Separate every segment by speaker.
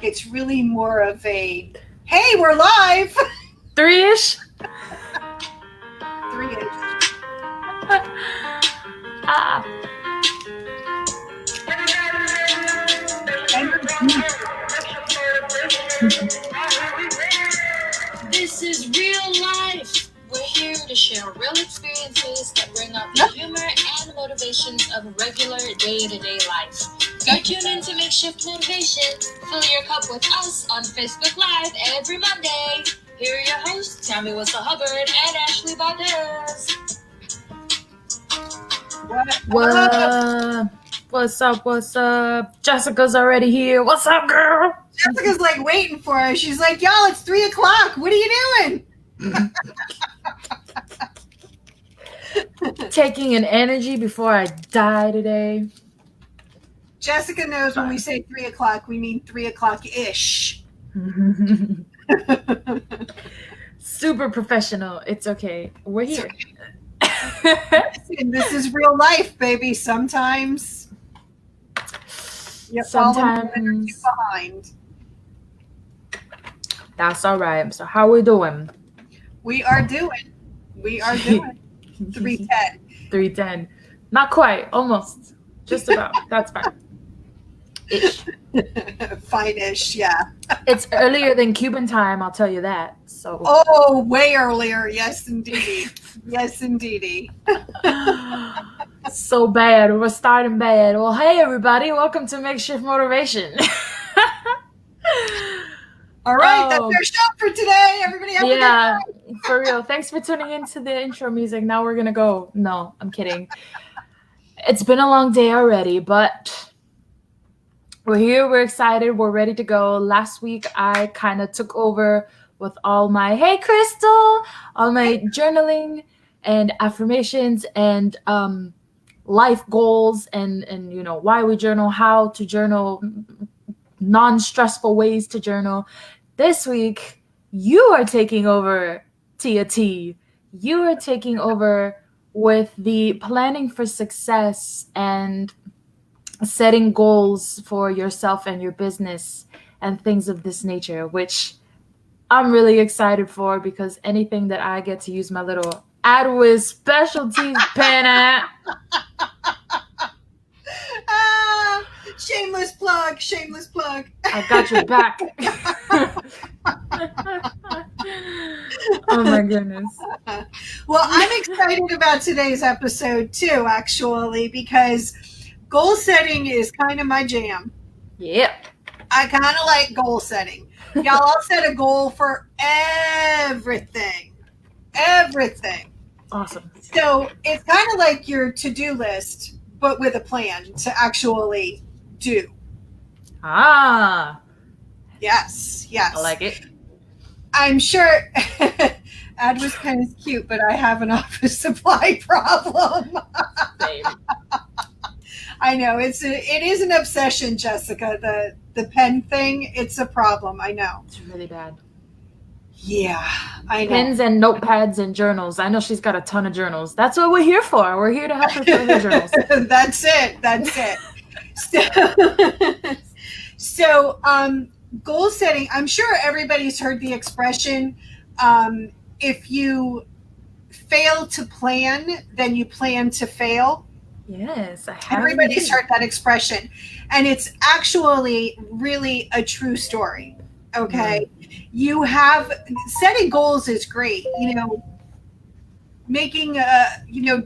Speaker 1: it's really more of a, hey, we're live.
Speaker 2: 3-ish.
Speaker 1: 3-ish.
Speaker 3: This is real life. We're here to share real experiences that bring out the humor and motivations of regular day-to-day life. Go tune in to Makeshift Motivation. Fill your cup with us on Facebook Live every Monday. Here are your hosts, Tammy Hubbard and Ashley Valdez.
Speaker 2: What's up? What's up? Jessica's already here. What's up, girl?
Speaker 1: Jessica's like waiting for us. She's like, y'all, it's 3:00. What are you doing?
Speaker 2: Taking an energy before I die today.
Speaker 1: Jessica knows when we say 3:00, we mean 3:00-ish.
Speaker 2: Super professional. It's okay. We're here.
Speaker 1: Listen, this is real life, baby. Sometimes you're falling behind.
Speaker 2: That's all right. So how we doing?
Speaker 1: We are doing 3:10.
Speaker 2: 3:10. Not quite. Almost. Just about. That's fine. Ish.
Speaker 1: Fine-ish, yeah.
Speaker 2: It's earlier than Cuban time, I'll tell you that. So.
Speaker 1: Oh, way earlier. Yes, indeed. Yes, indeed.
Speaker 2: So bad. We're starting bad. Well, hey, everybody. Welcome to Makeshift Motivation.
Speaker 1: All right, that's our show for today. Everybody have a good night.
Speaker 2: For real. Thanks for tuning into the intro music. Now we're going to go. No, I'm kidding. It's been a long day already, but we're here. We're excited. We're ready to go. Last week, I kind of took over with all my, hey, Crystal, all my journaling and affirmations and life goals and you know, why we journal, how to journal, non-stressful ways to journal. This week, you are taking over, Tia T. You are taking over with the planning for success and setting goals for yourself and your business and things of this nature, which I'm really excited for because anything that I get to use my little AdWiz specialties pen at.
Speaker 1: Shameless plug.
Speaker 2: I got your back. Oh my goodness.
Speaker 1: Well, I'm excited about today's episode too, actually, because goal setting is kind of my jam.
Speaker 2: Yep.
Speaker 1: I kind of like goal setting. Y'all, I'll set a goal for everything.
Speaker 2: Awesome.
Speaker 1: So it's kind of like your to-do list, but with a plan to actually do. Yes.
Speaker 2: I like it.
Speaker 1: I'm sure AdWiz pen is cute, but I have an office supply problem.
Speaker 2: Same.
Speaker 1: I know it is an obsession, Jessica. The pen thing, it's a problem. I know.
Speaker 2: It's really bad.
Speaker 1: Yeah, I know.
Speaker 2: Pens and notepads and journals. I know she's got a ton of journals. That's what we're here for. We're here to help her fill her journals.
Speaker 1: That's it. So, goal setting. I'm sure everybody's heard the expression, if you fail to plan, then you plan to fail.
Speaker 2: Yes, I have.
Speaker 1: Everybody's heard that expression. And it's actually really a true story. Okay. You have setting goals is great. You know, making,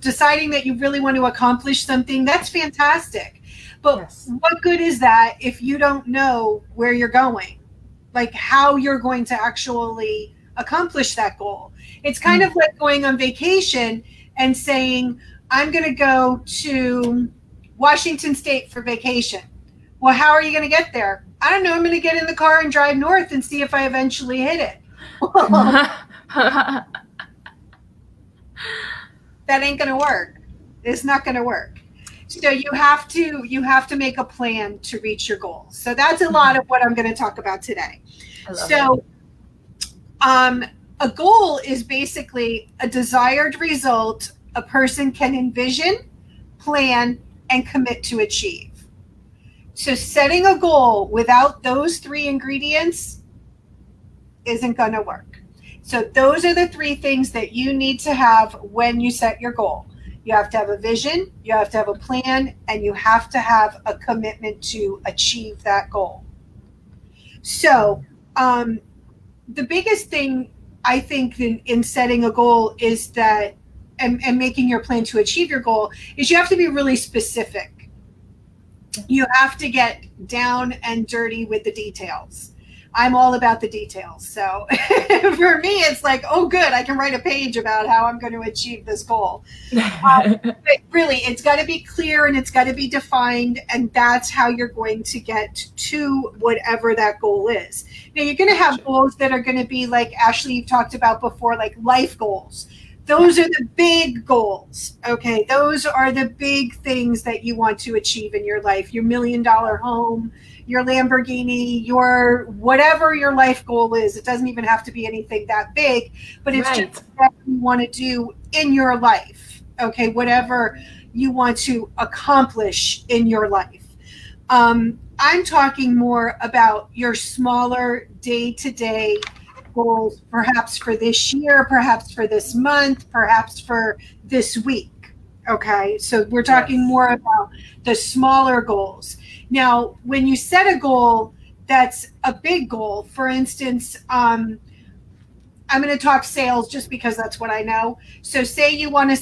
Speaker 1: deciding that you really want to accomplish something, that's fantastic. But What good is that if you don't know where you're going? Like how you're going to actually accomplish that goal. It's kind of like going on vacation and saying, I'm going to go to Washington State for vacation. Well, how are you going to get there? I don't know. I'm going to get in the car and drive north and see if I eventually hit it. That ain't going to work. It's not going to work. So you have to make a plan to reach your goals. So that's a lot of what I'm going to talk about today. So a goal is basically a desired result a person can envision, plan, and commit to achieve. So setting a goal without those three ingredients isn't going to work. So those are the three things that you need to have when you set your goal. You have to have a vision, you have to have a plan, and you have to have a commitment to achieve that goal. So the biggest thing I think in setting a goal is that, and making your plan to achieve your goal, is you have to be really specific. You have to get down and dirty with the details. I'm all about the details. So for me, it's like, oh, good, I can write a page about how I'm going to achieve this goal. But really, it's got to be clear and it's got to be defined. And that's how you're going to get to whatever that goal is. Now, you're going to have goals that are going to be like Ashley, you've talked about before, like life goals. Those are the big goals. Okay. Those are the big things that you want to achieve in your life. Your $1 million home, your Lamborghini, your whatever your life goal is. It doesn't even have to be anything that big, but it's just what you want to do in your life. Okay. Whatever you want to accomplish in your life. I'm talking more about your smaller day-to-day goals, perhaps for this year, perhaps for this month, perhaps for this week. Okay. So we're talking more about the smaller goals. Now, when you set a goal that's a big goal, for instance, I'm going to talk sales just because that's what I know. So say you want to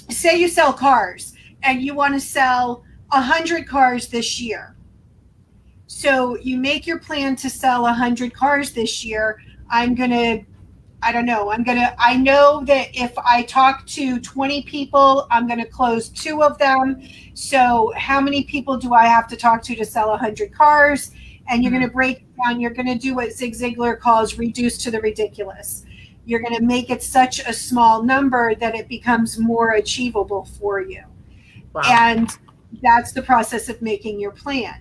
Speaker 1: say you sell cars and you want to sell 100 cars this year. So you make your plan to sell 100 cars this year. I know that if I talk to 20 people, I'm going to close 2 of them. So how many people do I have to talk to sell 100 cars? And you're going to break it down. You're going to do what Zig Ziglar calls reduce to the ridiculous. You're going to make it such a small number that it becomes more achievable for you. Wow. And that's the process of making your plan.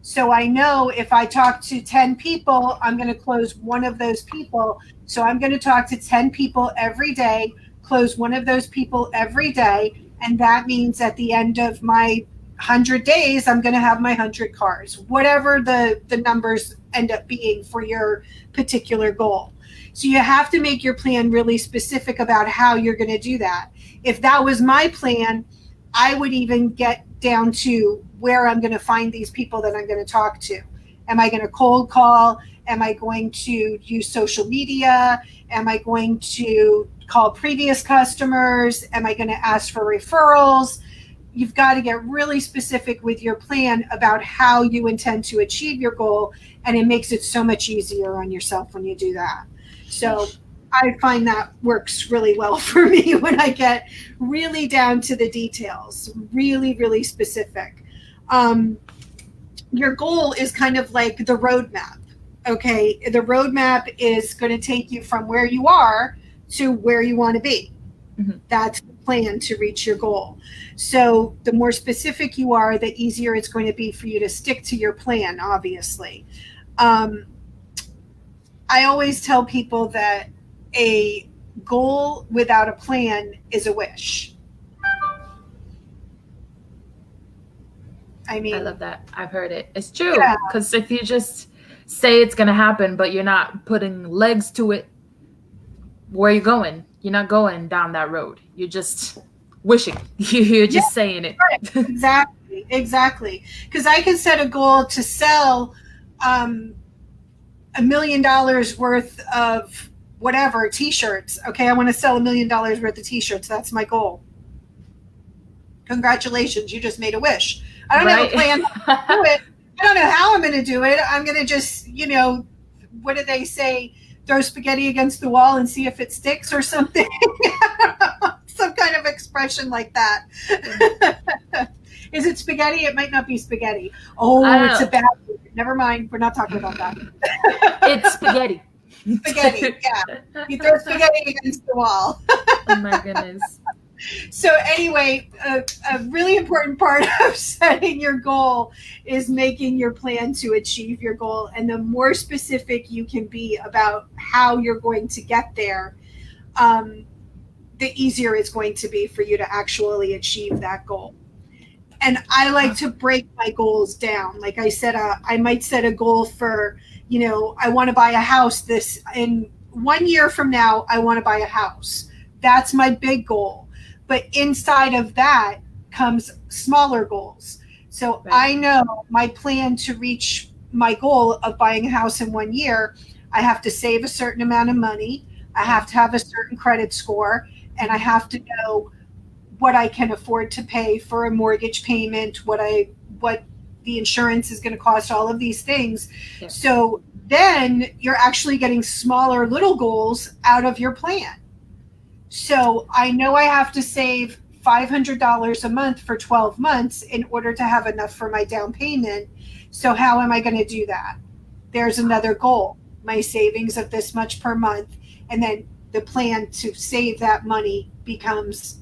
Speaker 1: So I know if I talk to 10 people, I'm going to close one of those people. So I'm going to talk to 10 people every day, close one of those people every day. And that means at the end of my 100 days, I'm going to have my 100 cars, whatever the numbers end up being for your particular goal. So you have to make your plan really specific about how you're going to do that. If that was my plan, I would even get down to where I'm going to find these people that I'm going to talk to. Am I going to cold call? Am I going to use social media? Am I going to call previous customers? Am I going to ask for referrals? You've got to get really specific with your plan about how you intend to achieve your goal. And it makes it so much easier on yourself when you do that. So I find that works really well for me when I get really down to the details, really, really specific. Your goal is kind of like the roadmap. Okay. The roadmap is going to take you from where you are to where you want to be. Mm-hmm. That's the plan to reach your goal. So the more specific you are, the easier it's going to be for you to stick to your plan, obviously. I always tell people that a goal without a plan is a wish. I mean,
Speaker 2: I love that. I've heard it. It's true. Because if you just say it's going to happen, but you're not putting legs to it, where are you going? You're not going down that road. You're just wishing. You're just saying it.
Speaker 1: Right. Exactly. Because I can set a goal to sell $1 million worth of whatever t-shirts. Okay, I want to sell $1 million worth of t-shirts. That's my goal. Congratulations, you just made a wish. I don't have a plan to do it. I don't know how I'm going to do it. I'm going to just, what do they say? Throw spaghetti against the wall and see if it sticks or something. Some kind of expression like that. Is it spaghetti? It might not be spaghetti. Oh, it's a bad word. Never mind. We're not talking about that.
Speaker 2: It's spaghetti.
Speaker 1: Spaghetti, yeah. You throw spaghetti against the wall.
Speaker 2: Oh, my goodness.
Speaker 1: So anyway, a really important part of setting your goal is making your plan to achieve your goal. And the more specific you can be about how you're going to get there, the easier it's going to be for you to actually achieve that goal. And I like to break my goals down. Like I said, I might set a goal for, I want to buy a house this in 1 year from now. I want to buy a house. That's my big goal. But inside of that comes smaller goals. So
Speaker 2: Right.
Speaker 1: I know my plan to reach my goal of buying a house in 1 year, I have to save a certain amount of money. I have to have a certain credit score, and I have to know what I can afford to pay for a mortgage payment, what the insurance is going to cost, all of these things.
Speaker 2: Yeah.
Speaker 1: So then you're actually getting smaller little goals out of your plan. So I know I have to save $500 a month for 12 months in order to have enough for my down payment. So how am I going to do that? There's another goal, my savings of this much per month. And then the plan to save that money becomes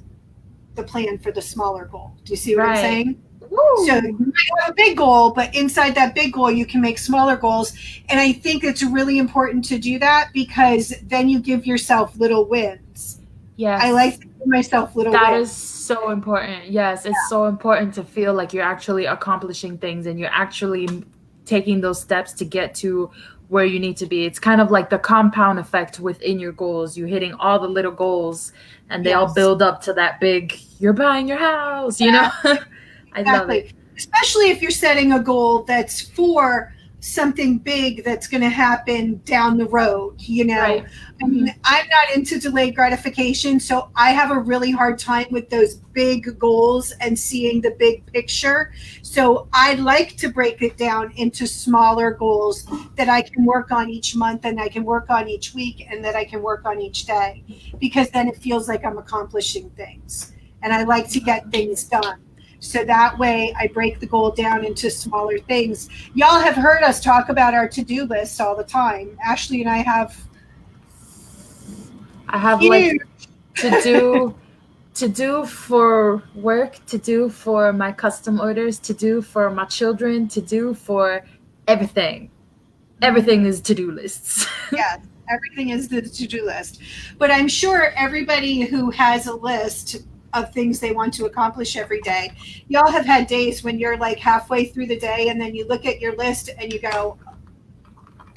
Speaker 1: the plan for the smaller goal. Do you see what I'm
Speaker 2: Right.
Speaker 1: saying?
Speaker 2: Woo.
Speaker 1: So you might have a big goal, but inside that big goal, you can make smaller goals. And I think it's really important to do that because then you give yourself little wins.
Speaker 2: Yes.
Speaker 1: I like to give myself little
Speaker 2: That
Speaker 1: wins.
Speaker 2: is so important. Yes, it's so important to feel like you're actually accomplishing things and you're actually taking those steps to get to where you need to be. It's kind of like the compound effect within your goals. You're hitting all the little goals and they all
Speaker 1: Yes.
Speaker 2: build up to that big, you're buying your house, you know? I love it.
Speaker 1: Exactly. Especially if you're setting a goal that's for something big that's going to happen down the road,
Speaker 2: Right.
Speaker 1: I mean, I'm not into delayed gratification, so I have a really hard time with those big goals and seeing the big picture. So I like to break it down into smaller goals that I can work on each month and I can work on each week and that I can work on each day, because then it feels like I'm accomplishing things. And I like to get things done. So that way I break the goal down into smaller things. Y'all have heard us talk about our to-do list all the time. Ashley and I have
Speaker 2: like
Speaker 1: huge
Speaker 2: to do for work, to do for my custom orders, to do for my children, to do for everything. Everything is to-do lists.
Speaker 1: Yes, everything is the to-do list. But I'm sure everybody who has a list of things they want to accomplish every day, y'all have had days when you're like halfway through the day and then you look at your list and you go,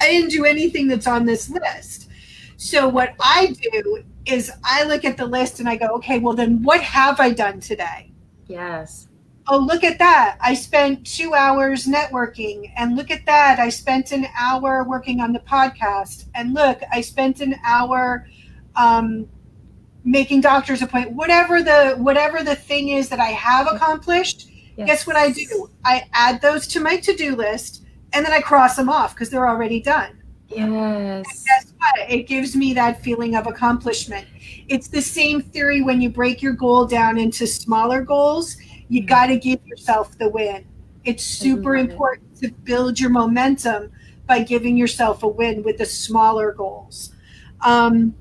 Speaker 1: I didn't do anything that's on this list. So what I do is I look at the list and I go, okay, well then what have I done today?
Speaker 2: Yes.
Speaker 1: Oh, look at that. I spent 2 hours networking. And look at that. I spent an hour working on the podcast. And look, I spent an hour making doctor's appointment. Whatever the thing is that I have accomplished,
Speaker 2: Yes.
Speaker 1: guess what I do? I add those to my to-do list and then I cross them off because they're already done.
Speaker 2: Yes.
Speaker 1: Guess what? It gives me that feeling of accomplishment. It's the same theory when you break your goal down into smaller goals. You got to give yourself the win. It's super important to build your momentum by giving yourself a win with the smaller goals. I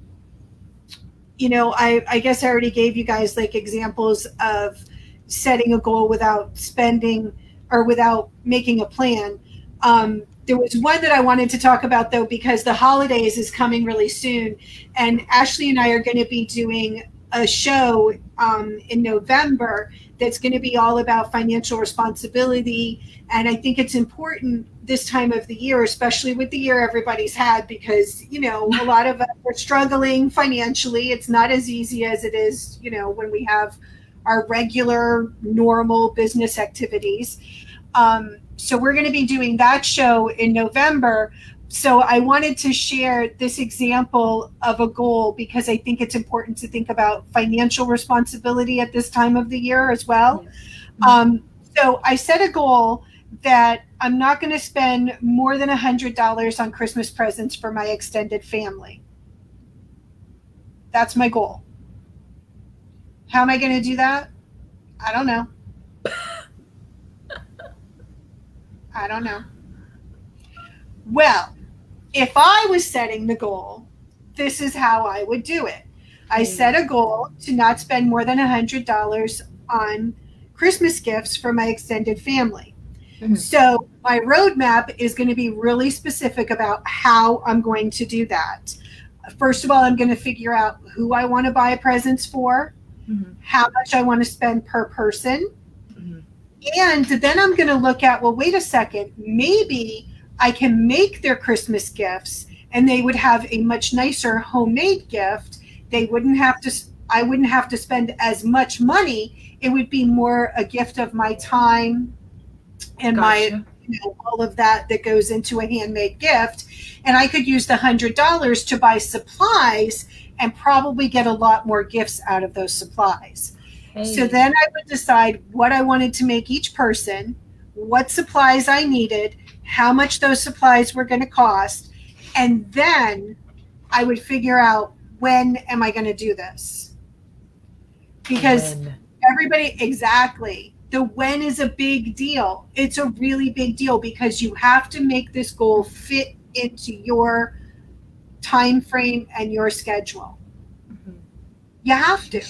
Speaker 1: guess I already gave you guys like examples of setting a goal without spending or without making a plan. There was one that I wanted to talk about though, because the holidays is coming really soon. And Ashley and I are going to be doing a show in November that's going to be all about financial responsibility. And I think it's important this time of the year, especially with the year everybody's had, because, a lot of us are struggling financially. It's not as easy as it is, when we have our regular, normal business activities. So we're going to be doing that show in November. So I wanted to share this example of a goal because I think it's important to think about financial responsibility at this time of the year as well. So I set a goal that I'm not going to spend more than $100 on Christmas presents for my extended family. That's my goal. How am I going to do that? I don't know. Well, if I was setting the goal, this is how I would do it. I set a goal to not spend more than $100 on Christmas gifts for my extended family. Mm-hmm. So my roadmap is going to be really specific about how I'm going to do that. First of all, I'm going to figure out who I want to buy presents for, how much I want to spend per person, And then I'm going to look at, well, wait a second, maybe I can make their Christmas gifts and they would have a much nicer homemade gift. They wouldn't have to, I wouldn't have to spend as much money. It would be more a gift of my time and my,
Speaker 2: Gotcha.
Speaker 1: all of that that goes into a handmade gift. And I could use the $100 to buy supplies and probably get a lot more gifts out of those supplies. So
Speaker 2: Hey.
Speaker 1: then I would decide what I wanted to make each person, what supplies I needed, how much those supplies were going to cost, and then I would figure out, when am I going to do this? Because
Speaker 2: When.
Speaker 1: everybody, exactly. The when is a big deal. It's a really big deal because you have to make this goal fit into your time frame and your schedule.
Speaker 2: Mhm.
Speaker 1: You have to.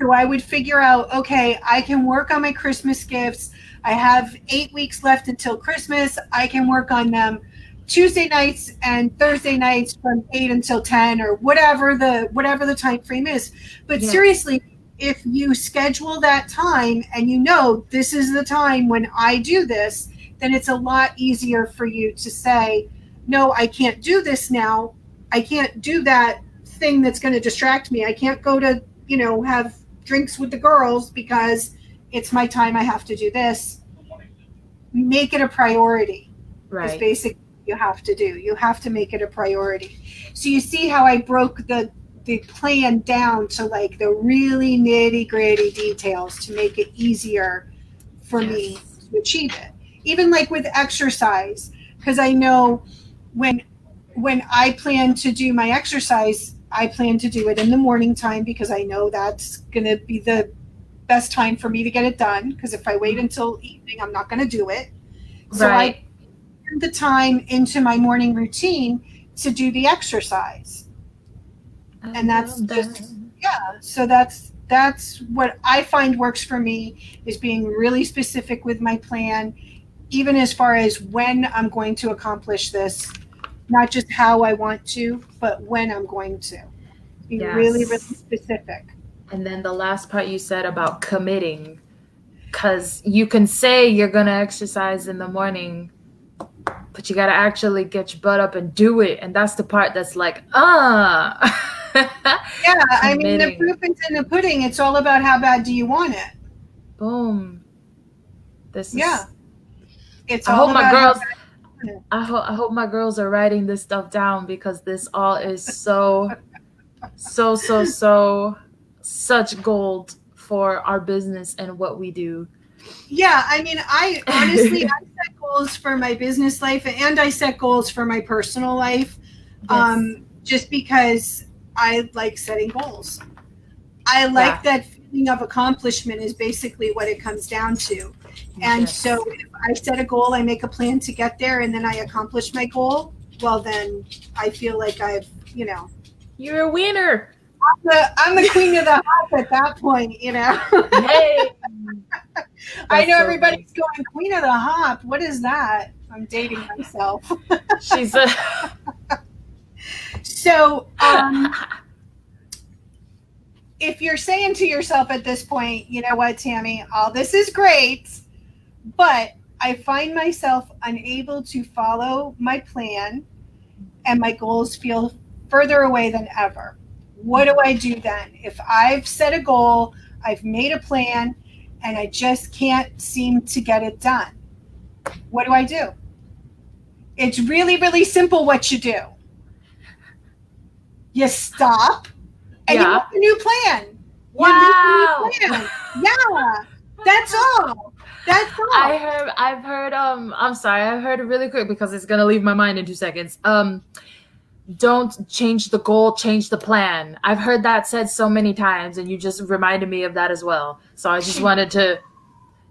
Speaker 1: So I would figure out, okay, I can work on my Christmas gifts. I have 8 weeks left until Christmas. I can work on them Tuesday nights and Thursday nights from 8 until 10 or whatever the time frame is. But
Speaker 2: Yeah.
Speaker 1: seriously, if you schedule that time and you know this is the time when I do this, then it's a lot easier for you to say, no, I can't do this now. I can't do that thing that's going to distract me. I can't go to, have drinks with the girls because it's my time. I have to do this. Make it a priority is
Speaker 2: Right.
Speaker 1: basically what you have to do. You have to make it a priority. So you see how I broke the plan down to like the really nitty gritty details to make it easier for me
Speaker 2: Yes.
Speaker 1: to achieve it. Even like with exercise, because I know when I plan to do my exercise, I plan to do it in the morning time because I know that's going to be the best time for me to get it done. Because if I wait until evening, I'm not going to do it. So I
Speaker 2: Right.
Speaker 1: put the time into my morning routine to do the exercise.
Speaker 2: I
Speaker 1: And that's
Speaker 2: love
Speaker 1: just,
Speaker 2: that.
Speaker 1: yeah. So that's what I find works for me, is being really specific with my plan, even as far as when I'm going to accomplish this, not just how I want to, but when I'm going to. Be really, really
Speaker 2: Yes.
Speaker 1: specific.
Speaker 2: And then the last part you said about committing, because you can say you're going to exercise in the morning, but you got to actually get your butt up and do it. And that's the part that's like,
Speaker 1: Yeah, I mean, the
Speaker 2: committing.
Speaker 1: proof is in the pudding. It's all about how bad do you want it.
Speaker 2: Boom. This
Speaker 1: Yeah,
Speaker 2: is,
Speaker 1: it's
Speaker 2: I
Speaker 1: all
Speaker 2: hope my
Speaker 1: about how
Speaker 2: girls,
Speaker 1: bad you want it.
Speaker 2: I hope my girls are writing this stuff down because this all is so, so, so, so, such gold for our business and what we do.
Speaker 1: Yeah, I mean, I honestly, I set goals for my business life and I set goals for my personal life,
Speaker 2: Yes.
Speaker 1: just because I like setting goals. I like
Speaker 2: Yeah.
Speaker 1: that feeling of accomplishment is basically what it comes down to. And so
Speaker 2: Yes.
Speaker 1: if I set a goal, I make a plan to get there, and then I accomplish my goal, well, then I feel like I've,
Speaker 2: You're a winner.
Speaker 1: I'm the queen of the hop at that point.
Speaker 2: Hey.
Speaker 1: I
Speaker 2: That's
Speaker 1: know
Speaker 2: so nice.
Speaker 1: everybody's going, queen of the hop. What is that? I'm dating myself.
Speaker 2: She's a
Speaker 1: So, if you're saying to yourself at this point, you know what, Tammy, all this is great, but I find myself unable to follow my plan and my goals feel further away than ever. What do I do then? If I've set a goal, I've made a plan, and I just can't seem to get it done, what do I do? It's really, really simple what you do. You stop and you make
Speaker 2: yeah.
Speaker 1: a new plan. You make a new
Speaker 2: Wow.
Speaker 1: plan. Yeah, that's all. That's all.
Speaker 2: I'm sorry, I heard it really quick because it's gonna leave my mind in 2 seconds. Don't change the goal, change the plan. I've heard that said so many times, and you just reminded me of that as well. So I just wanted to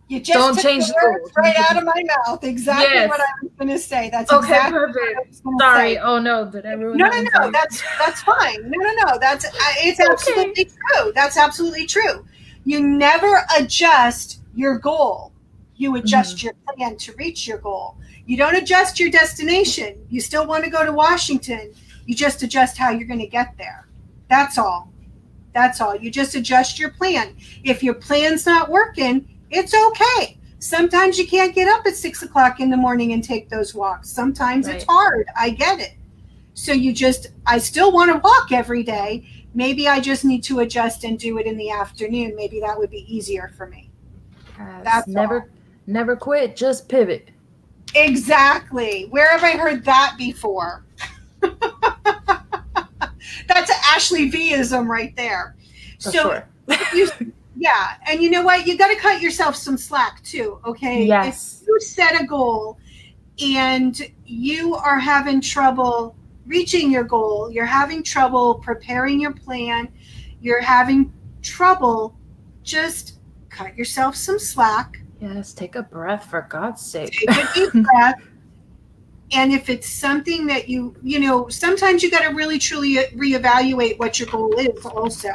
Speaker 1: You just
Speaker 2: don't
Speaker 1: took
Speaker 2: change
Speaker 1: the
Speaker 2: the goal.
Speaker 1: words
Speaker 2: Change
Speaker 1: right
Speaker 2: the
Speaker 1: out of
Speaker 2: plan.
Speaker 1: my mouth. Exactly
Speaker 2: Yes.
Speaker 1: what I was going to say. That's
Speaker 2: Okay,
Speaker 1: exactly what I
Speaker 2: perfect.
Speaker 1: was going to
Speaker 2: Sorry.
Speaker 1: say.
Speaker 2: Oh no, did I ruin
Speaker 1: No,
Speaker 2: that
Speaker 1: no,
Speaker 2: one for
Speaker 1: no.
Speaker 2: you?
Speaker 1: That's fine. No. It's
Speaker 2: Okay.
Speaker 1: absolutely true. That's absolutely true. You never adjust your goal. You adjust your plan to reach your goal. You don't adjust your destination. You still want to go to Washington. You just adjust how you're going to get there. That's all. That's all. You just adjust your plan. If your plan's not working, it's okay. Sometimes you can't get up at 6 o'clock in the morning and take those walks. Sometimes it's hard. I get it. So I still want to walk every day. Maybe I just need to adjust and do it in the afternoon. Maybe that would be easier for me. That's
Speaker 2: never quit, just pivot.
Speaker 1: Exactly. Where have I heard that before? That's an Ashley V-ism right there.
Speaker 2: For sure.
Speaker 1: Yeah, and you know what? You got to cut yourself some slack too, okay?
Speaker 2: Yes.
Speaker 1: If you set a goal and you are having trouble reaching your goal, you're having trouble preparing your plan, you're having trouble, just cut yourself some slack.
Speaker 2: Yes, take a breath, for God's sake.
Speaker 1: Take a deep breath. And if it's something that sometimes you got to really truly reevaluate what your goal is also.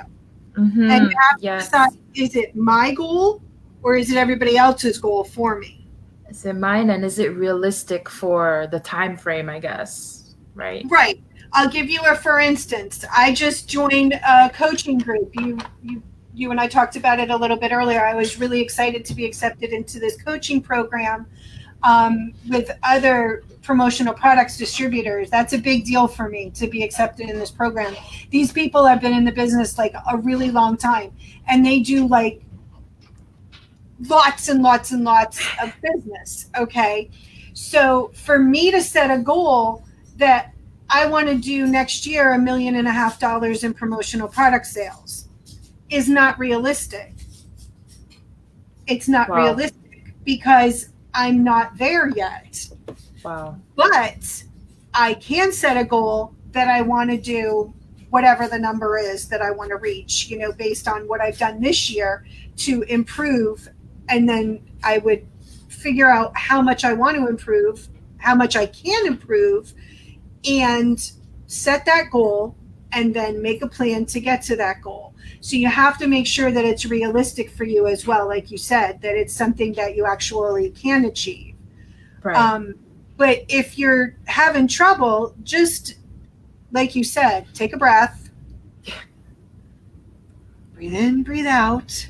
Speaker 2: Mm-hmm.
Speaker 1: And you have to decide, is it my goal or is it everybody else's goal for me?
Speaker 2: Is it mine, and is it realistic for the time frame, I guess, right?
Speaker 1: Right. I'll give you for instance. I just joined a coaching group. You and I talked about it a little bit earlier. I was really excited to be accepted into this coaching program with other promotional products distributors. That's a big deal for me to be accepted in this program. These people have been in the business like a really long time, and they do like lots and lots and lots of business. Okay. So for me to set a goal that I want to do next year $1.5 million in promotional product sales is not realistic. It's not realistic because I'm not there yet.
Speaker 2: Wow.
Speaker 1: But I can set a goal that I want to do whatever the number is that I want to reach, based on what I've done this year to improve. And then I would figure out how much I want to improve, how much I can improve, and set that goal and then make a plan to get to that goal. So you have to make sure that it's realistic for you as well, like you said, that it's something that you actually can achieve.
Speaker 2: Right.
Speaker 1: But if you're having trouble, just like you said, take a breath, breathe in, breathe out,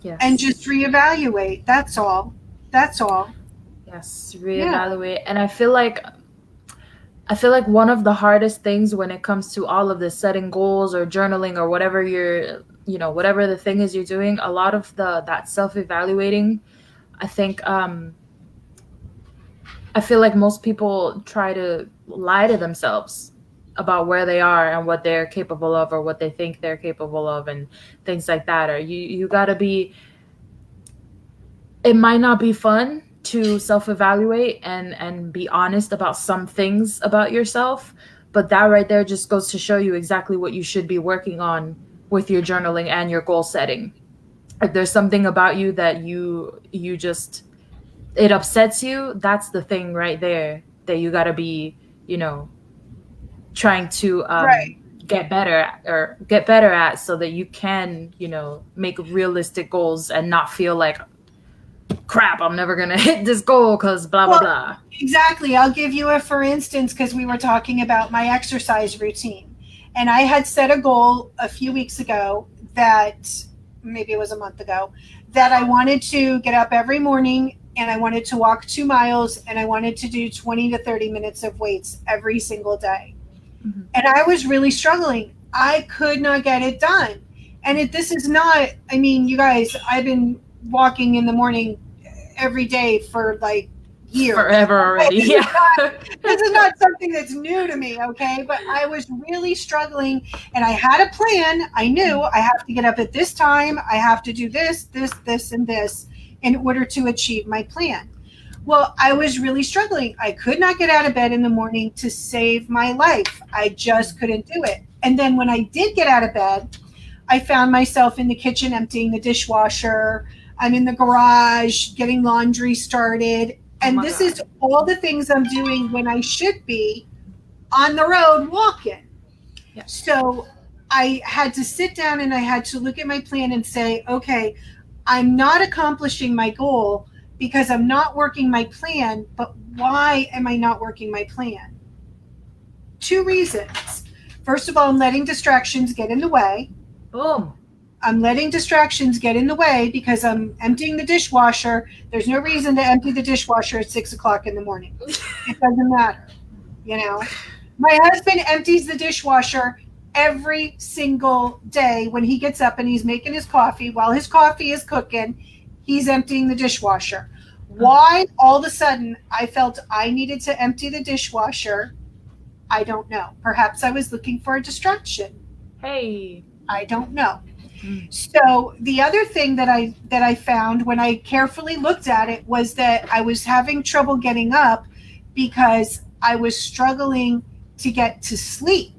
Speaker 1: and just reevaluate. That's all.
Speaker 2: Yes, reevaluate. And I feel like one of the hardest things when it comes to all of this, setting goals or journaling or whatever whatever the thing is you're doing, a lot of that self-evaluating, I think I feel like most people try to lie to themselves about where they are and what they're capable of or what they think they're capable of and things like that. Or you got to be, it might not be fun to self-evaluate and be honest about some things about yourself, but that right there just goes to show you exactly what you should be working on with your journaling and your goal setting. If there's something about you that you just, it upsets you, that's the thing right there that you got to be, trying to get better at so that you can, make realistic goals and not feel like, crap, I'm never going to hit this goal because blah, blah, blah.
Speaker 1: Exactly. I'll give you for instance, because we were talking about my exercise routine. And I had set a goal a few weeks ago that, maybe it was a month ago, that I wanted to get up every morning and I wanted to walk 2 miles and I wanted to do 20 to 30 minutes of weights every single day. Mm-hmm. And I was really struggling. I could not get it done. And this is not, you guys, I've been walking in the morning every day for like years.
Speaker 2: Forever already.
Speaker 1: This is not something that's new to me, okay? But I was really struggling and I had a plan. I knew I have to get up at this time. I have to do this, and this in order to achieve my plan. Well, I was really struggling. I could not get out of bed in the morning to save my life. I just couldn't do it. And then when I did get out of bed, I found myself in the kitchen emptying the dishwasher. I'm in the garage getting laundry started. And this is all the things I'm doing when I should be on the road walking. Yeah. So I had to sit down and I had to look at my plan and say, okay, I'm not accomplishing my goal because I'm not working my plan, but why am I not working my plan? 2 reasons. First of all, I'm letting distractions get in the way.
Speaker 2: Boom.
Speaker 1: I'm letting distractions get in the way because I'm emptying the dishwasher. There's no reason to empty the dishwasher at 6 o'clock in the morning. It doesn't matter, you know. My husband empties the dishwasher every single day when he gets up and he's making his coffee. While his coffee is cooking, he's emptying the dishwasher. Why all of a sudden I felt I needed to empty the dishwasher, I don't know. Perhaps I was looking for a distraction.
Speaker 2: Hey.
Speaker 1: I don't know. So the other thing that I found when I carefully looked at it was that I was having trouble getting up because I was struggling to get to sleep.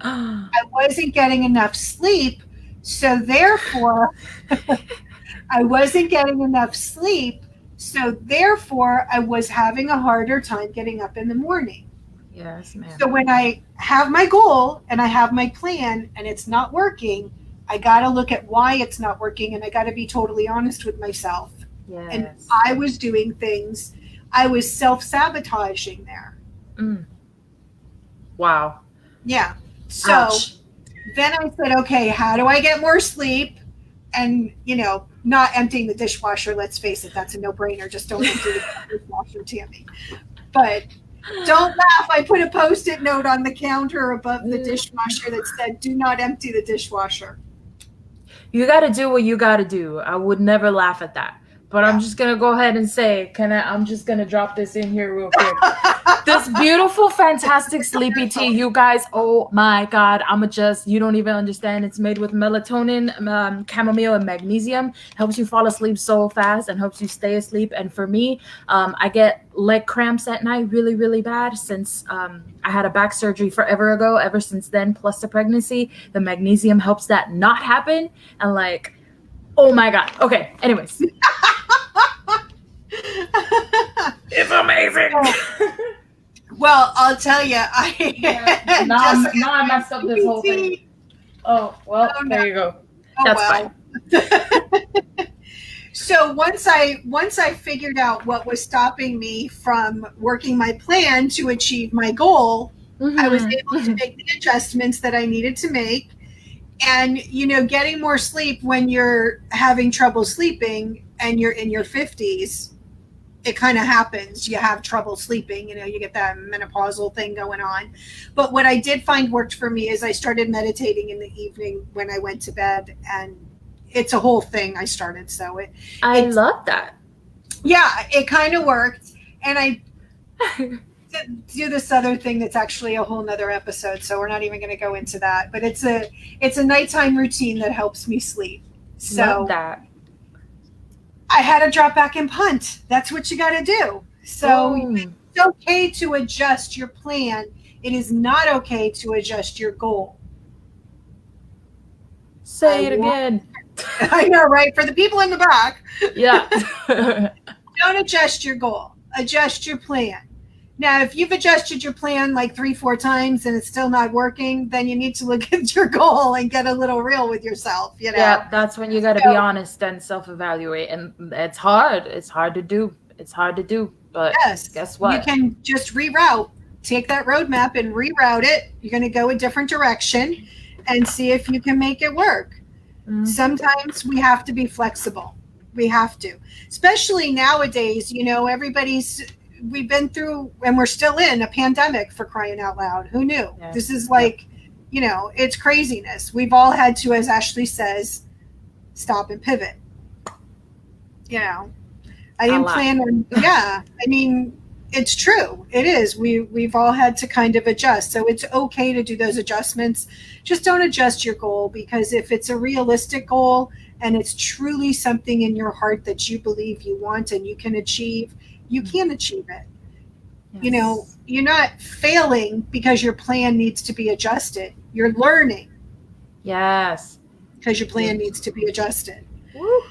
Speaker 1: I wasn't getting enough sleep, so therefore I wasn't getting enough sleep, so therefore I was having a harder time getting up in the morning.
Speaker 2: Yes, ma'am.
Speaker 1: So when I have my goal and I have my plan and it's not working, I got to look at why it's not working, and I got to be totally honest with myself.
Speaker 2: Yes.
Speaker 1: And I was doing things, I was self-sabotaging there.
Speaker 2: Wow.
Speaker 1: Yeah. So
Speaker 2: Ouch.
Speaker 1: then I said, okay, how do I get more sleep? And, not emptying the dishwasher, let's face it, that's a no-brainer. Just don't empty the dishwasher, Tammy. But don't laugh. I put a Post-it note on the counter above the dishwasher that said, do not empty the dishwasher.
Speaker 2: You got to do what you got to do. I would never laugh at that. But I'm just going to go ahead and say, I'm just going to drop this in here real quick. This beautiful, fantastic sleepy tea, you guys, oh my God, you don't even understand. It's made with melatonin, chamomile, and magnesium. Helps you fall asleep so fast and helps you stay asleep. And for me, I get leg cramps at night really, really bad since I had a back surgery forever ago. Ever since then, plus the pregnancy, the magnesium helps that not happen. And oh my God. Okay, anyways. It's amazing.
Speaker 1: Well, I'll tell you,
Speaker 2: now I messed up this whole thing. Oh, well, there you go. That's fine.
Speaker 1: So once I figured out what was stopping me from working my plan to achieve my goal, I was able to make the adjustments that I needed to make. And, getting more sleep when you're having trouble sleeping and you're in your 50s, it kind of happens. You have trouble sleeping, you get that menopausal thing going on. But what I did find worked for me is I started meditating in the evening when I went to bed, and it's a whole thing I started. So
Speaker 2: I love that.
Speaker 1: Yeah, it kind of worked. And I do this other thing that's actually a whole nother episode, so we're not even going to go into that. But it's a nighttime routine that helps me sleep. So
Speaker 2: love that.
Speaker 1: I had to drop back and punt. That's what you got to do. So it's okay to adjust your plan. It is not okay to adjust your goal.
Speaker 2: Say it again.
Speaker 1: I know, right? For the people in the back.
Speaker 2: Yeah.
Speaker 1: Don't adjust your goal. Adjust your plan. Now, if you've adjusted your plan like 3-4 times and it's still not working, then you need to look at your goal and get a little real with yourself, Yeah,
Speaker 2: that's when you got to be honest and self-evaluate. And it's hard. It's hard to do. But guess what?
Speaker 1: You can just reroute. Take that roadmap and reroute it. You're going to go a different direction and see if you can make it work. Mm-hmm. Sometimes we have to be flexible. We have to. Especially nowadays, we've been through, and we're still in, a pandemic, for crying out loud. Who knew? Yeah. This is it's craziness. We've all had to, as Ashley says, stop and pivot. I didn't plan on, it's true. It is. We've all had to kind of adjust. So it's okay to do those adjustments. Just don't adjust your goal, because if it's a realistic goal and it's truly something in your heart that you believe you want and you can achieve, you can achieve it. Yes. You're not failing because your plan needs to be adjusted. You're learning.
Speaker 2: Yes.
Speaker 1: Because your plan needs to be adjusted. Woo.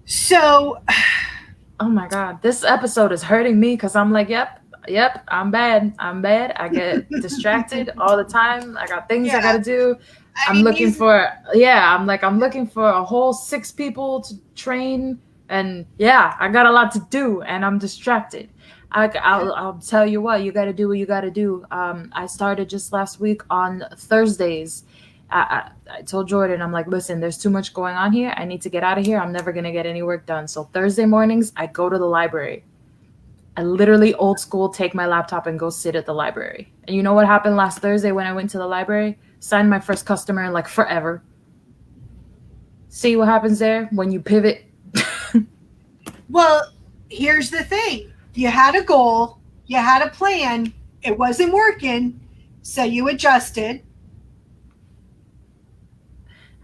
Speaker 1: So,
Speaker 2: oh my God, this episode is hurting me because I'm like, yep, I'm bad. I get distracted all the time. I got things I got to do. I'm looking for a whole 6 people to train. And I got a lot to do, and I'm distracted. I'll tell you what, you got to do what you got to do. I started just last week on Thursdays. I told Jordan, I'm like, listen, there's too much going on here. I need to get out of here. I'm never going to get any work done. So Thursday mornings, I go to the library. I literally old school take my laptop and go sit at the library. And you know what happened last Thursday when I went to the library? Signed my first customer in like forever. See what happens there when you pivot?
Speaker 1: Well, here's the thing. You had a goal, you had a plan, it wasn't working, so you adjusted.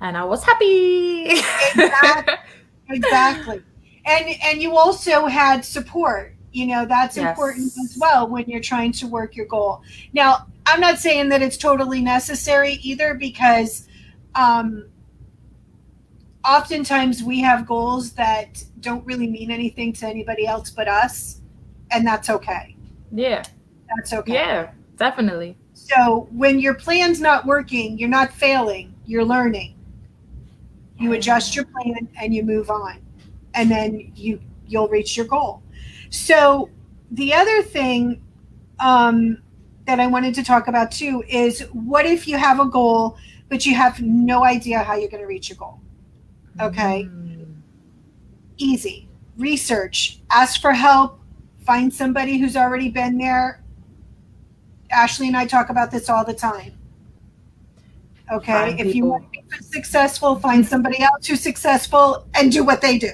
Speaker 2: And I was happy.
Speaker 1: Exactly. And you also had support. That's important as well when you're trying to work your goal. Now, I'm not saying that it's totally necessary either, because oftentimes we have goals that don't really mean anything to anybody else but us, and that's okay.
Speaker 2: Yeah.
Speaker 1: That's okay.
Speaker 2: Yeah, definitely.
Speaker 1: So when your plan's not working, you're not failing, you're learning. You adjust your plan and you move on, and then you'll reach your goal. So the other thing that I wanted to talk about too is, what if you have a goal but you have no idea how you're going to reach your goal? Okay. Easy. Research. Ask for help. Find somebody who's already been there. Ashley and I talk about this all the time. Okay. If you want to be successful, find somebody else who's successful and do what they do.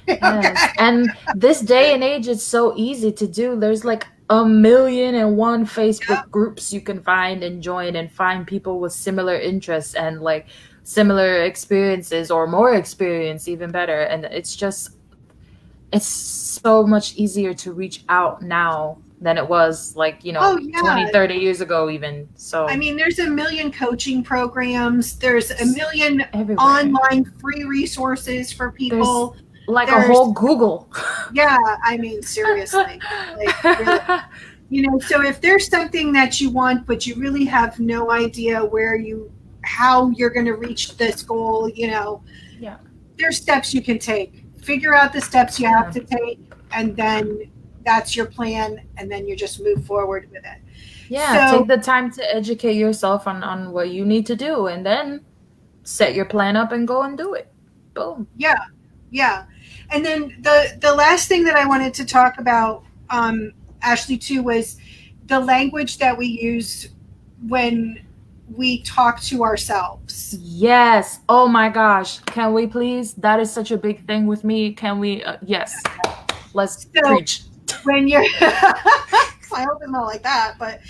Speaker 2: Yes. And this day and age, it's so easy to do. There's like 1,000,001 Facebook groups you can find and join, and find people with similar interests and like similar experiences, or more experience, even better. And it's so much easier to reach out now than it was, like, 20, 30 years ago even. So
Speaker 1: I mean, there's a million coaching programs. There's a million online free resources for people.
Speaker 2: There's a whole Google.
Speaker 1: Yeah, I mean, seriously. Like, really. So if there's something that you want, but you really have no idea how you're going to reach this goal, there's steps you can take. Figure out the steps you have to take, and then that's your plan, and then you just move forward with it.
Speaker 2: Yeah, take the time to educate yourself on what you need to do, and then set your plan up and go and do it. Boom.
Speaker 1: Yeah. And then the last thing that I wanted to talk about, Ashley, too, was the language that we use when we talk to ourselves.
Speaker 2: Yes. Oh my gosh. Can we please? That is such a big thing with me. Can we? Yes. Let's preach.
Speaker 1: When you're, I hope it's not like that, but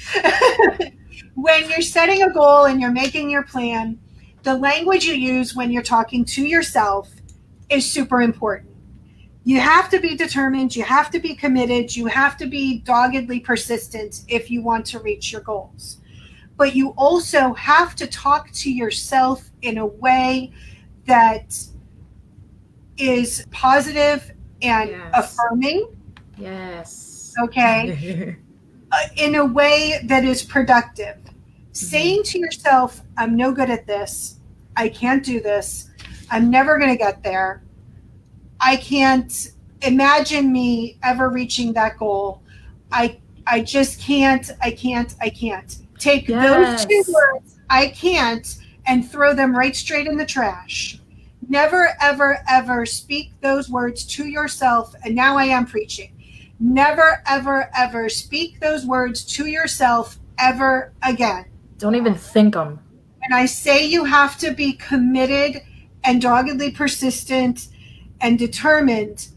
Speaker 1: when you're setting a goal and you're making your plan, the language you use when you're talking to yourself is super important. You have to be determined. You have to be committed. You have to be doggedly persistent if you want to reach your goals. But you also have to talk to yourself in a way that is positive and affirming.
Speaker 2: Yes.
Speaker 1: Okay. In a way that is productive. Saying to yourself, I'm no good at this. I can't do this. I'm never going to get there. I can't imagine me ever reaching that goal. I just can't. I can't. Take those two words, I can't, and throw them right straight in the trash. Never, ever, ever speak those words to yourself. And now I am preaching. Never, ever, ever speak those words to yourself ever again.
Speaker 2: Don't even think them.
Speaker 1: And I say you have to be committed and doggedly persistent and determined.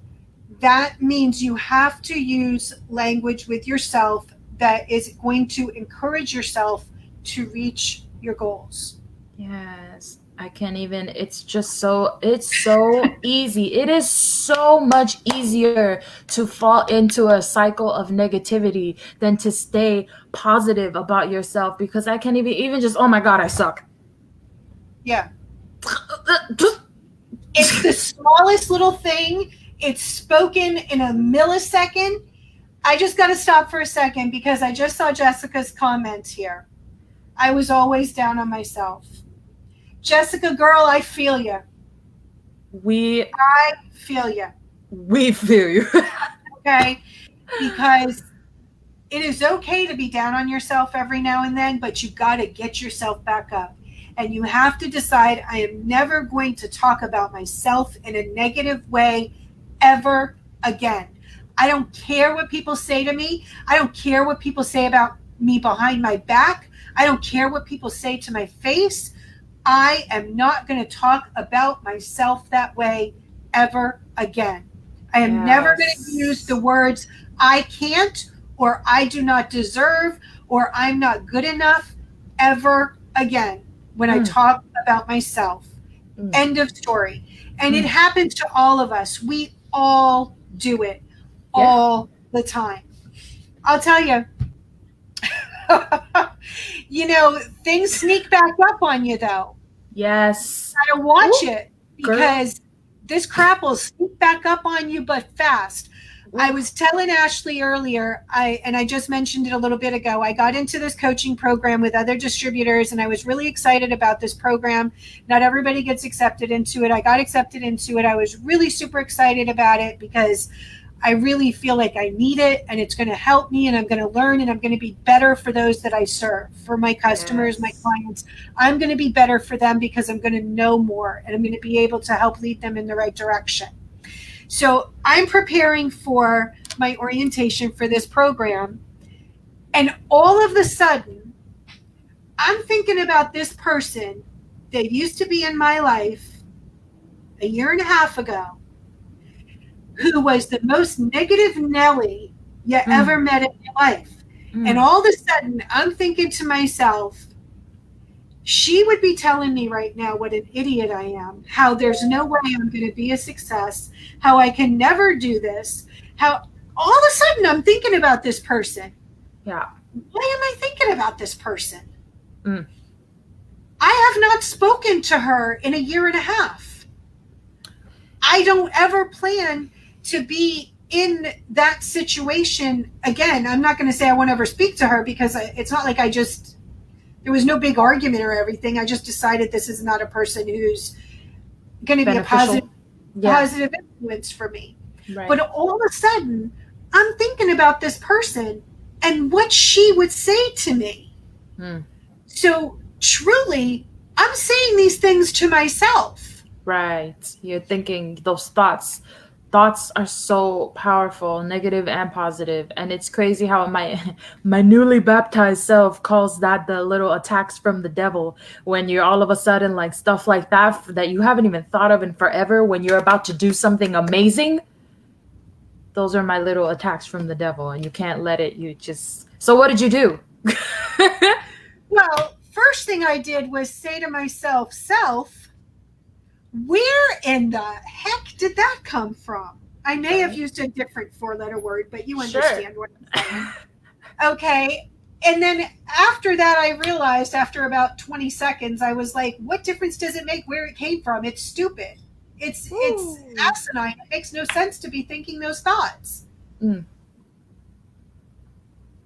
Speaker 1: That means you have to use language with yourself that is going to encourage yourself to reach your goals.
Speaker 2: Yes. I can't even, it's so easy. It is so much easier to fall into a cycle of negativity than to stay positive about yourself, because I can't even just, oh my God, I suck.
Speaker 1: Yeah. It's the smallest little thing. It's spoken in a millisecond. I just got to stop for a second because I just saw Jessica's comment here. I was always down on myself. Jessica, girl, I feel you. I feel you.
Speaker 2: We feel you.
Speaker 1: Okay? Because it is okay to be down on yourself every now and then, but you got to get yourself back up. and you have to decide, I am never going to talk about myself in a negative way ever again. I don't care what people say to me. I don't care what people say about me behind my back. I don't care what people say to my face. I am not going to talk about myself that way ever again. I am never going to use the
Speaker 2: Yes.
Speaker 1: words I can't, or I do not deserve, or I'm not good enough ever again when I
Speaker 2: Mm,
Speaker 1: talk about myself.
Speaker 2: mm,
Speaker 1: End of story. And it
Speaker 2: mm.
Speaker 1: happens to all of us. We all do it
Speaker 2: Yeah.
Speaker 1: all the time. I'll tell you, things sneak back up on you, though.
Speaker 2: Yes.
Speaker 1: Gotta watch
Speaker 2: Ooh,
Speaker 1: it,
Speaker 2: girl.
Speaker 1: because this crap will sneak back up on you, but fast. I
Speaker 2: Ooh.
Speaker 1: was telling Ashley earlier, I just mentioned it a little bit ago. I got into this coaching program with other distributors, and I was really excited about this program. Not everybody gets accepted into it. I got accepted into it. I was really super excited about it because I really feel like I need it, and it's going to help me, and I'm going to learn, and I'm going to be better for those that I serve, for my customers, my
Speaker 2: Yes.
Speaker 1: clients. I'm going to be better for them because I'm going to know more, and I'm going to be able to help lead them in the right direction. So I'm preparing for my orientation for this program, and all of a sudden, I'm thinking about this person that used to be in my life a year and a half ago, who was the most negative Nelly you ever
Speaker 2: Mm,
Speaker 1: met in your life. And
Speaker 2: mm.
Speaker 1: all of a sudden, I'm thinking to myself, she would be telling me right now what an idiot I am, how there's no way I'm going to be a success, how I can never do this, how all of a sudden I'm thinking about this person.
Speaker 2: Yeah.
Speaker 1: Why am I thinking about this person?
Speaker 2: Mm.
Speaker 1: I have not spoken to her in a year and a half. I don't ever plan to be in that situation again. I'm not going to say I won't ever speak to her, because it's not like there was no big argument or everything. I just decided this is not a person who's going to be a
Speaker 2: Beneficial. Yeah.
Speaker 1: positive influence for me. But
Speaker 2: Right.
Speaker 1: all of a sudden, I'm thinking about this person and what she would say to me.
Speaker 2: Mm.
Speaker 1: So truly, I'm saying these things to myself.
Speaker 2: Right. You're thinking those thoughts. Thoughts are so powerful, negative and positive, and it's crazy how my my newly baptized self calls that the little attacks from the devil. When you're all of a sudden like stuff like that you haven't even thought of in forever, when you're about to do something amazing, those are my little attacks from the devil, and you can't let it. You just. So what did you do?
Speaker 1: Well, first thing I did was say to myself, self, where in the heck did that come from? I may have
Speaker 2: Right.
Speaker 1: used a different four-letter word, but you
Speaker 2: Sure.
Speaker 1: understand what I'm saying. Okay. And then after that, I realized after about 20 seconds, I was like, what difference does it make where it came from? It's stupid. It's
Speaker 2: Ooh.
Speaker 1: asinine. It makes no sense to be thinking those thoughts,
Speaker 2: Mm.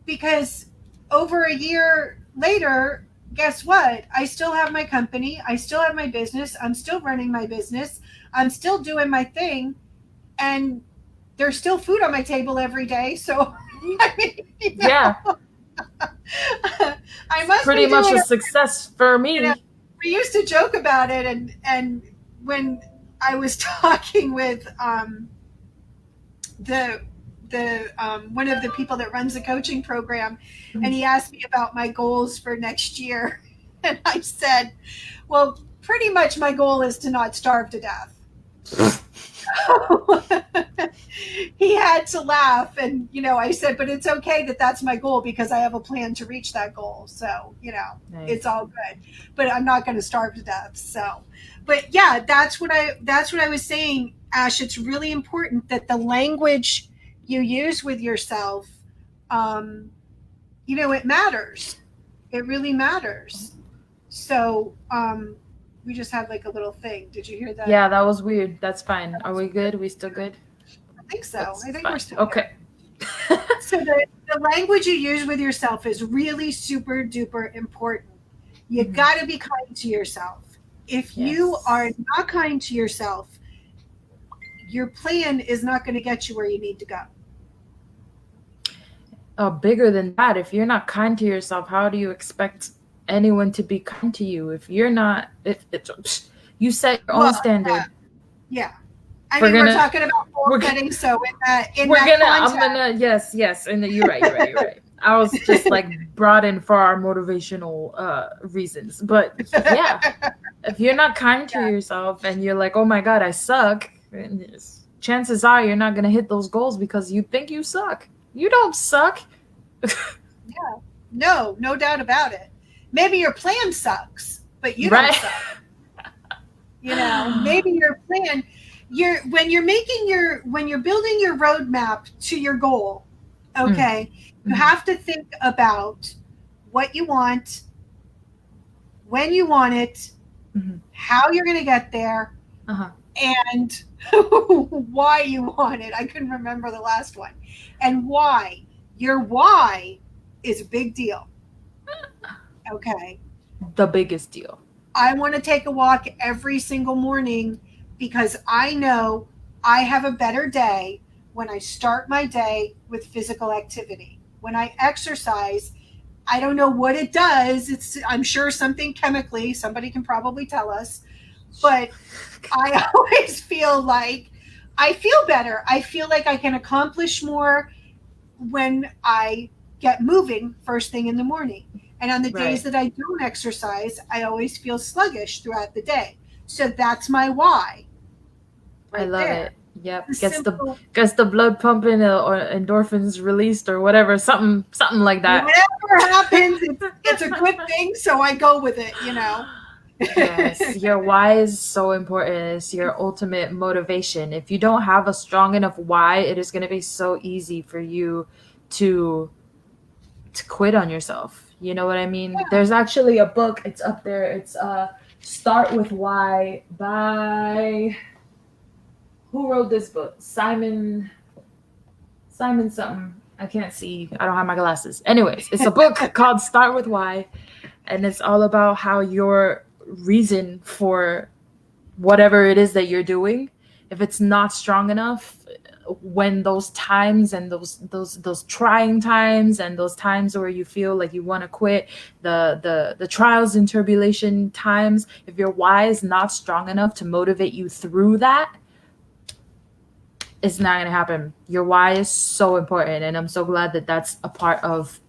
Speaker 1: because over a year later, guess what? I still have my company. I still have my business. I'm still running my business. I'm still doing my thing. And there's still food on my table every day. So, I mean,
Speaker 2: Yeah.
Speaker 1: I must
Speaker 2: Pretty
Speaker 1: be
Speaker 2: much
Speaker 1: doing
Speaker 2: a
Speaker 1: it.
Speaker 2: success for
Speaker 1: You know,
Speaker 2: me.
Speaker 1: we used to joke about it, and when I was talking with the one of the people that runs the coaching program, and he asked me about my goals for next year, and I said, well, pretty much my goal is to not starve to death. He had to laugh, and I said, but it's okay that that's my goal, because I have a plan to reach that goal, so it's
Speaker 2: Nice.
Speaker 1: all good, but I'm not going to starve to death. So, but yeah, that's what I was saying, Ash. It's really important that the language you use with yourself, um, it matters. It really matters. So we just had like a little thing. Did you hear that?
Speaker 2: Yeah, that was weird. That's fine. Are we good? We still good?
Speaker 1: I think so.
Speaker 2: That's
Speaker 1: I think we're
Speaker 2: fine.
Speaker 1: still good.
Speaker 2: Okay.
Speaker 1: So the language you use with yourself is really super duper important. You
Speaker 2: Mhm.
Speaker 1: got to be kind to yourself. If you are
Speaker 2: Yes.
Speaker 1: not kind to yourself, your plan is not going to get you where you need to go.
Speaker 2: Bigger than that, if you're not kind to yourself, how do you expect anyone to be kind to you. If you're not, if it's, you set your own
Speaker 1: Well,
Speaker 2: standard.
Speaker 1: yeah. I mean, we're talking about goal
Speaker 2: we're-
Speaker 1: setting, so in
Speaker 2: we're
Speaker 1: that
Speaker 2: gonna,
Speaker 1: context,
Speaker 2: I'm gonna, yes, and you're right. I was just like brought in for our motivational reasons, but yeah, if you're not kind to yourself and you're like, oh my god, I suck, chances are you're not gonna hit those goals because you think you suck. You don't suck.
Speaker 1: no doubt about it. Maybe your plan sucks, but you don't suck. You know, maybe your plan, when you're building your roadmap to your goal, okay, you have to think about what you want, when you want it, how you're going to get there, and why you want it. I couldn't remember the last one. And why. Your why is a big deal. Okay.
Speaker 2: The biggest deal.
Speaker 1: I want to take a walk every single morning because I know I have a better day when I start my day with physical activity. When I exercise, I don't know what it does. I'm sure something chemically, somebody can probably tell us, but I always feel like I feel better. I feel like I can accomplish more when I get moving first thing in the morning. And on the days that I don't exercise, I always feel sluggish throughout the day. So that's my why.
Speaker 2: I love it. Yep. Gets the blood pumping or endorphins released or whatever, something like that.
Speaker 1: Whatever happens, it's a good thing. So I go with it, you know.
Speaker 2: Yes, your why is so important. It's your ultimate motivation. If you don't have a strong enough why, it is going to be so easy for you to quit on yourself. You know what I mean? Yeah. There's actually a book. It's up there. It's Start With Why by, who wrote this book? Simon something. I can't see. I don't have my glasses. Anyways, it's a book called Start With Why, and it's all about how your reason for whatever it is that you're doing, if it's not strong enough, when those times and those trying times and those times where you feel like you want to quit, the trials and tribulation times, if your why is not strong enough to motivate you through that, it's not going to happen. Your why is so important, and I'm so glad that that's a part of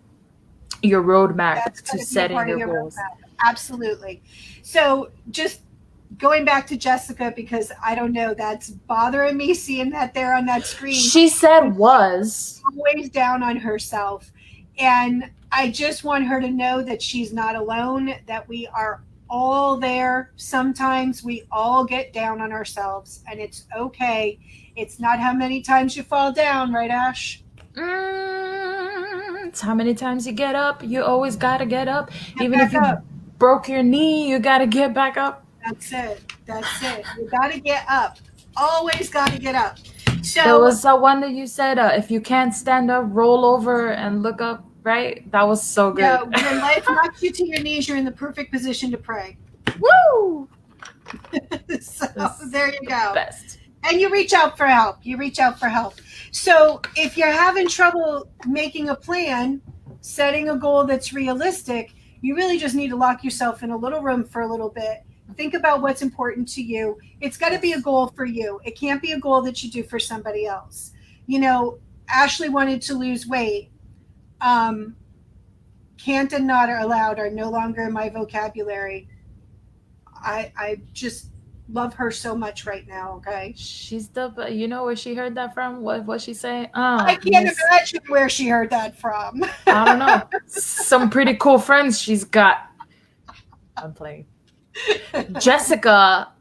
Speaker 2: your roadmap to setting your goals.
Speaker 1: Absolutely. So just going back to Jessica, because I don't know, that's bothering me seeing that there on that screen.
Speaker 2: She said was
Speaker 1: always down on herself. And I just want her to know that she's not alone, that we are all there. Sometimes we all get down on ourselves, and it's okay. It's not how many times you fall down, right, Ash?
Speaker 2: It's how many times you get up. You always got to get up. Even if you broke your knee, you got to get back up.
Speaker 1: That's it. You got to get up. Always got to get up. So
Speaker 2: there was one that you said, if you can't stand up, roll over and look up, right? That was so good.
Speaker 1: Yeah, when life knocks you to your knees, you're in the perfect position to pray.
Speaker 2: Woo!
Speaker 1: So there you go.
Speaker 2: Best.
Speaker 1: And you reach out for help. So if you're having trouble making a plan, setting a goal that's realistic, you really just need to lock yourself in a little room for a little bit. Think about what's important to you. It's got to be a goal for you. It can't be a goal that you do for somebody else. You know, Ashley wanted to lose weight. Can't and not are allowed are no longer in my vocabulary. I just love her so much right now. Okay,
Speaker 2: she's you know where she heard that from? What she say?
Speaker 1: I can't imagine where she heard that from.
Speaker 2: I don't know. Some pretty cool friends she's got. I'm playing. Jessica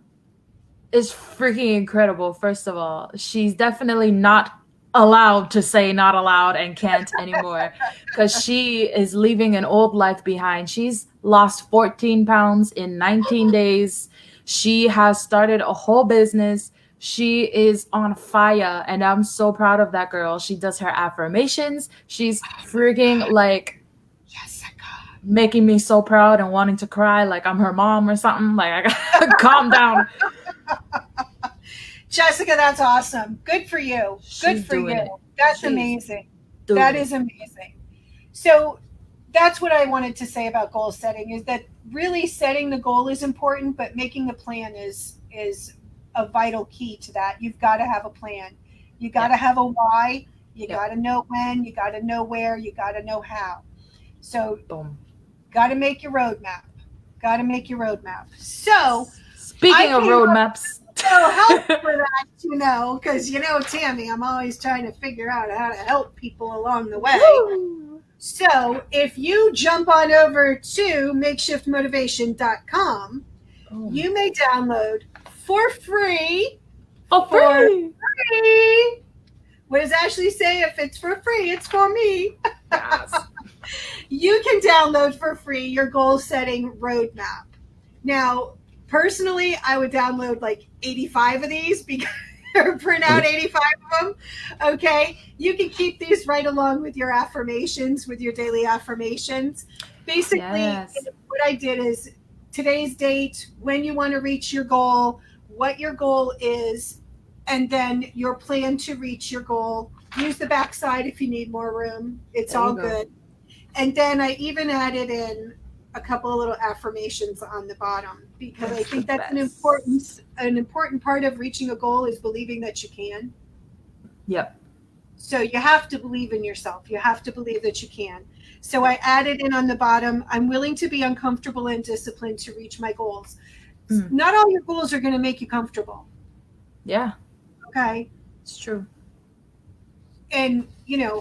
Speaker 2: is freaking incredible. First of all, she's definitely not allowed to say not allowed and can't anymore, because she is leaving an old life behind. She's lost 14 pounds in 19 days. She has started a whole business. She is on fire, and I'm so proud of that girl. She does her affirmations. She's freaking like making me so proud and wanting to cry like I'm her mom or something. Like, I gotta calm down.
Speaker 1: Jessica, that's awesome. Good for you. Good for you. That's amazing. That is amazing. So that's what I wanted to say about goal setting, is that really setting the goal is important, but making the plan is a vital key to that. You've got to have a plan. You got to
Speaker 2: Yep.
Speaker 1: have a why. You
Speaker 2: Yep.
Speaker 1: got to know when. You got to know where. You got to know how. So,
Speaker 2: Boom.
Speaker 1: got to make your roadmap. Got to make your roadmap. So, I
Speaker 2: Speaking of
Speaker 1: came up
Speaker 2: roadmaps.
Speaker 1: with no help for that, because Tammy, I'm always trying to figure out how to help people along the way.
Speaker 2: Woo!
Speaker 1: So if you jump on over to makeshiftmotivation.com,
Speaker 2: Boom.
Speaker 1: you may download for free.
Speaker 2: For
Speaker 1: For
Speaker 2: free.
Speaker 1: free. What does Ashley say? If it's for free, it's for me.
Speaker 2: Yes.
Speaker 1: You can download for free your goal setting roadmap. Now, personally, I would download like 85 of these because or print out 85 of them. Okay. You can keep these right along with your affirmations, with your daily affirmations. Basically,
Speaker 2: Yes.
Speaker 1: what I did is today's date, when you want to reach your goal, what your goal is, and then your plan to reach your goal. Use the backside if you need more room. It's
Speaker 2: There you
Speaker 1: all
Speaker 2: go.
Speaker 1: good. And then I even added in a couple of little affirmations on the bottom, because I
Speaker 2: That's the
Speaker 1: think that's
Speaker 2: best.
Speaker 1: an important part of reaching a goal is believing that you can.
Speaker 2: Yep.
Speaker 1: So you have to believe in yourself. You have to believe that you can. So I added in on the bottom, I'm willing to be uncomfortable and disciplined to reach my goals.
Speaker 2: Mm.
Speaker 1: Not all your goals are going to make you comfortable.
Speaker 2: Yeah.
Speaker 1: Okay.
Speaker 2: It's true.
Speaker 1: And,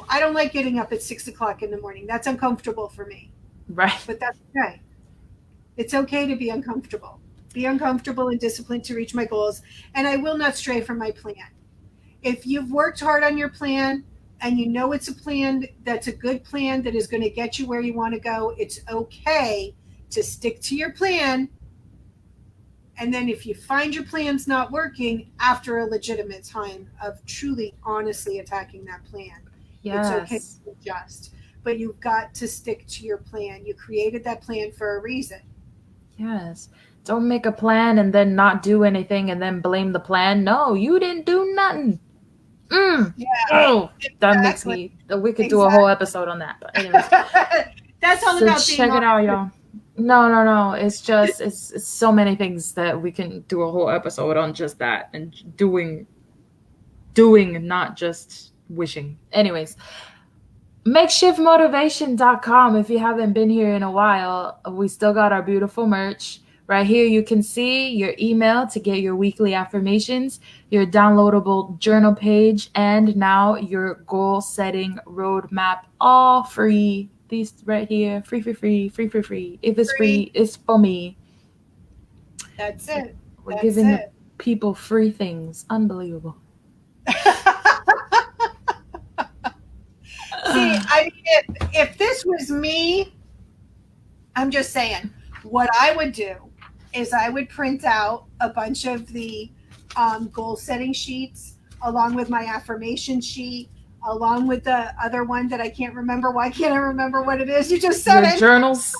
Speaker 1: I don't like getting up at 6 o'clock in the morning. That's uncomfortable for me,
Speaker 2: Right.
Speaker 1: but that's okay. It's okay to be uncomfortable. Be uncomfortable and disciplined to reach my goals. And I will not stray from my plan. If you've worked hard on your plan and you know it's a plan that's a good plan that is going to get you where you want to go, it's okay to stick to your plan. And then if you find your plan's not working after a legitimate time of truly, honestly attacking that plan, it's okay
Speaker 2: Yes.
Speaker 1: to adjust. But you've got to stick to your plan. You created that plan for a reason.
Speaker 2: Yes. Don't make a plan and then not do anything and then blame the plan. No, you didn't do nothing.
Speaker 1: Yeah,
Speaker 2: Oh, that makes
Speaker 1: exactly.
Speaker 2: me. We could do a whole
Speaker 1: Exactly.
Speaker 2: episode on that. But anyways,
Speaker 1: That's all
Speaker 2: so
Speaker 1: about being
Speaker 2: check it
Speaker 1: honest
Speaker 2: out,
Speaker 1: with
Speaker 2: y'all. No. It's just it's so many things that we can do a whole episode on just that and doing, not just wishing. Anyways, makeshiftmotivation.com. If you haven't been here in a while, we still got our beautiful merch. Right here, you can see your email to get your weekly affirmations, your downloadable journal page, and now your goal setting roadmap, all free. These right here, free. If it's
Speaker 1: free.
Speaker 2: free, it's for me.
Speaker 1: That's it.
Speaker 2: We're
Speaker 1: That's
Speaker 2: giving the
Speaker 1: it.
Speaker 2: people free things. Unbelievable.
Speaker 1: See, if this was me, I'm just saying, what I would do is I would print out a bunch of the goal setting sheets along with my affirmation sheet, along with the other one that I can't remember. Why can't I remember what it is? You just said
Speaker 2: Your
Speaker 1: it.
Speaker 2: journals,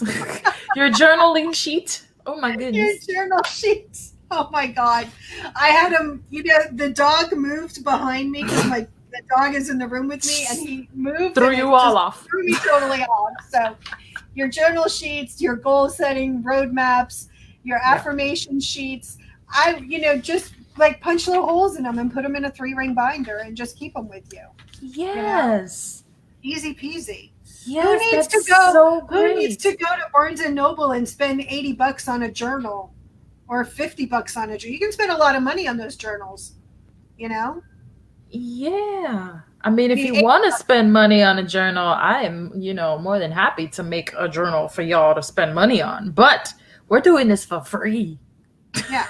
Speaker 2: your journaling sheet. Oh my
Speaker 1: Your
Speaker 2: goodness.
Speaker 1: journal sheets. Oh my God. I had him, the dog moved behind me because the dog is in the room with me, and he moved
Speaker 2: Threw
Speaker 1: and it
Speaker 2: you all
Speaker 1: just
Speaker 2: off.
Speaker 1: threw me totally off. So your journal sheets, your goal setting roadmaps, your
Speaker 2: Yeah.
Speaker 1: affirmation sheets, just like punch little holes in them and put them in a 3-ring binder and just keep them with you.
Speaker 2: Yes.
Speaker 1: Easy peasy.
Speaker 2: Yes,
Speaker 1: Who needs
Speaker 2: that's
Speaker 1: to go?
Speaker 2: so
Speaker 1: Who needs
Speaker 2: great.
Speaker 1: to go to Barnes and Noble and spend $80 on a journal or $50 on a journal? You can spend a lot of money on those journals.
Speaker 2: Yeah. I mean, if
Speaker 1: The
Speaker 2: you want to spend money on a journal, I am, more than happy to make a journal for y'all to spend money on. But we're doing this for free.
Speaker 1: Yeah.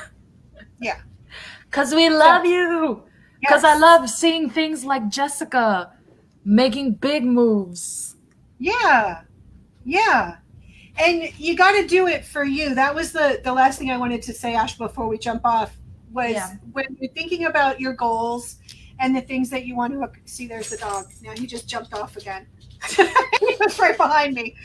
Speaker 2: Because we love you. Because I love seeing things like Jessica making big moves.
Speaker 1: Yeah. And you got to do it for you. That was the last thing I wanted to say, Ash, before we jump off, was when you're thinking about your goals and the things that you want to see. There's the dog. Now he just jumped off again. He was right behind me.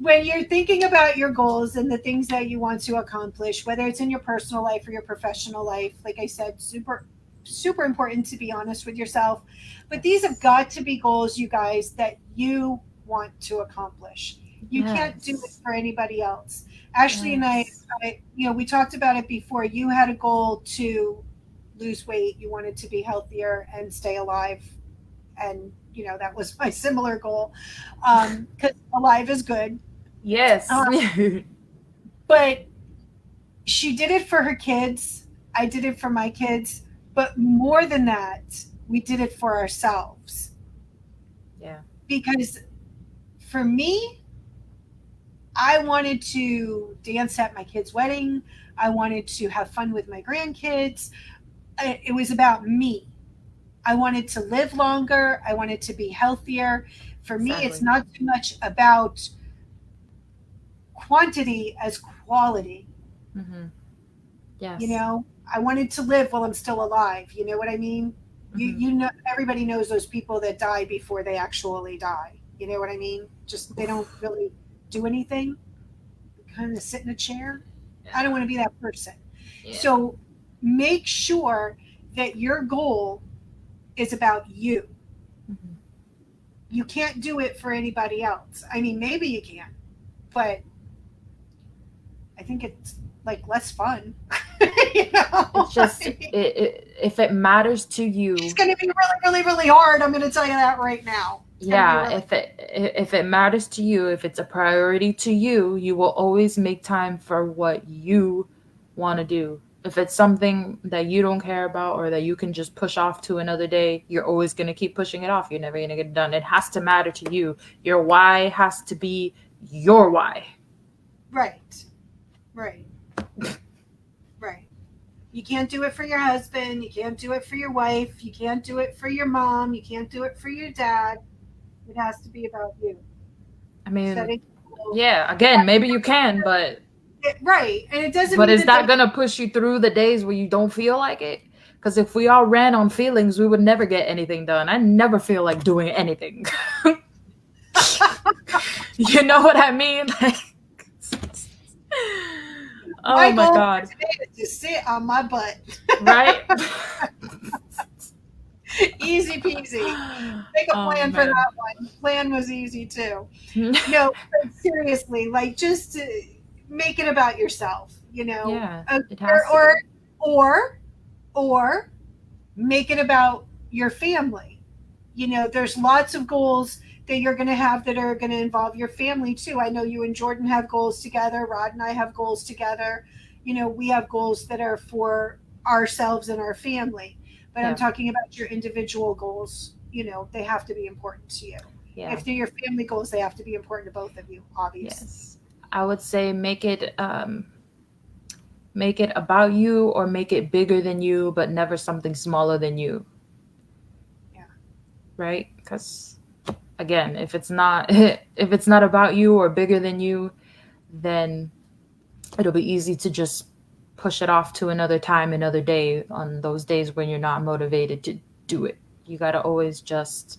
Speaker 1: When you're thinking about your goals and the things that you want to accomplish, whether it's in your personal life or your professional life, like I said, super, super important to be honest with yourself. But these have got to be goals, you guys, that you want to accomplish. You can't do it
Speaker 2: Yes.
Speaker 1: for anybody else. Ashley and
Speaker 2: Yes.
Speaker 1: we talked about it before. You had a goal to lose weight. You wanted to be healthier and stay alive. And, that was my similar goal. Because alive is good.
Speaker 2: Yes.
Speaker 1: Um, but she did it for her kids. I did it for my kids. But more than that, we did it for ourselves.
Speaker 2: Yeah.
Speaker 1: Because for me, I wanted to dance at my kid's wedding. I wanted to have fun with my grandkids. It was about me. I wanted to live longer. I wanted to be healthier. For me, it's
Speaker 2: Exactly.
Speaker 1: not too much about quantity as quality.
Speaker 2: Mm-hmm.
Speaker 1: You
Speaker 2: Yes.
Speaker 1: know, I wanted to live while I'm still alive. You know what I mean? You
Speaker 2: Mm-hmm.
Speaker 1: you know, everybody knows those people that die before they actually die. You know what I mean? Just they don't really do anything. Kind of sit in a chair. I don't
Speaker 2: Yeah.
Speaker 1: want to be that person.
Speaker 2: Yeah.
Speaker 1: So make sure that your goal is about you.
Speaker 2: Mm-hmm.
Speaker 1: You can't do it for anybody else. I mean, maybe you can, but I think it's like less fun. you
Speaker 2: It's
Speaker 1: know,
Speaker 2: just if it matters to
Speaker 1: it's
Speaker 2: you,
Speaker 1: going to be really, really, really hard. I'm going to tell you that right now. It's going to be
Speaker 2: yeah,
Speaker 1: really.
Speaker 2: if it matters to you, if it's a priority to you, you will always make time for what you want to do. If it's something that you don't care about or that you can just push off to another day, you're always going to keep pushing it off. You're never going to get it done. It has to matter to you. Your why has to be your why.
Speaker 1: Right, right, right. You can't do it for your husband. You can't do it for your wife. You can't do it for your mom. You can't do it for your dad. It has to be about you.
Speaker 2: I mean,
Speaker 1: Setting goals.
Speaker 2: yeah, again, maybe you can,
Speaker 1: Right. And it doesn't
Speaker 2: but
Speaker 1: mean
Speaker 2: is
Speaker 1: that
Speaker 2: that going to push you through the days where you don't feel like it? Because if we all ran on feelings, we would never get anything done. I never feel like doing anything. You know what I mean? Like, oh
Speaker 1: my
Speaker 2: my
Speaker 1: goal for
Speaker 2: God.
Speaker 1: today is to sit on my butt.
Speaker 2: Right?
Speaker 1: Easy peasy. Make a
Speaker 2: Oh
Speaker 1: plan for
Speaker 2: man.
Speaker 1: that one. Plan was easy too. No, but seriously, like just make it about yourself,
Speaker 2: Yeah,
Speaker 1: uh,
Speaker 2: it
Speaker 1: or,
Speaker 2: has to
Speaker 1: or
Speaker 2: be.
Speaker 1: or or make it about your family. There's lots of goals that you're going to have that are going to involve your family too. I know you and Jordan have goals together. Rod and I have goals together. We have goals that are for ourselves and our family. But I'm
Speaker 2: Yeah.
Speaker 1: talking about your individual goals. They have to be important to you.
Speaker 2: Yeah.
Speaker 1: If they're your family goals, they have to be important to both of you, obviously.
Speaker 2: Yes. I would say make it about you or make it bigger than you, but never something smaller than you,
Speaker 1: Yeah.
Speaker 2: right? Because again, if it's not if it's not about you or bigger than you, then it'll be easy to just push it off to another time, another day on those days when you're not motivated to do it. You got to always just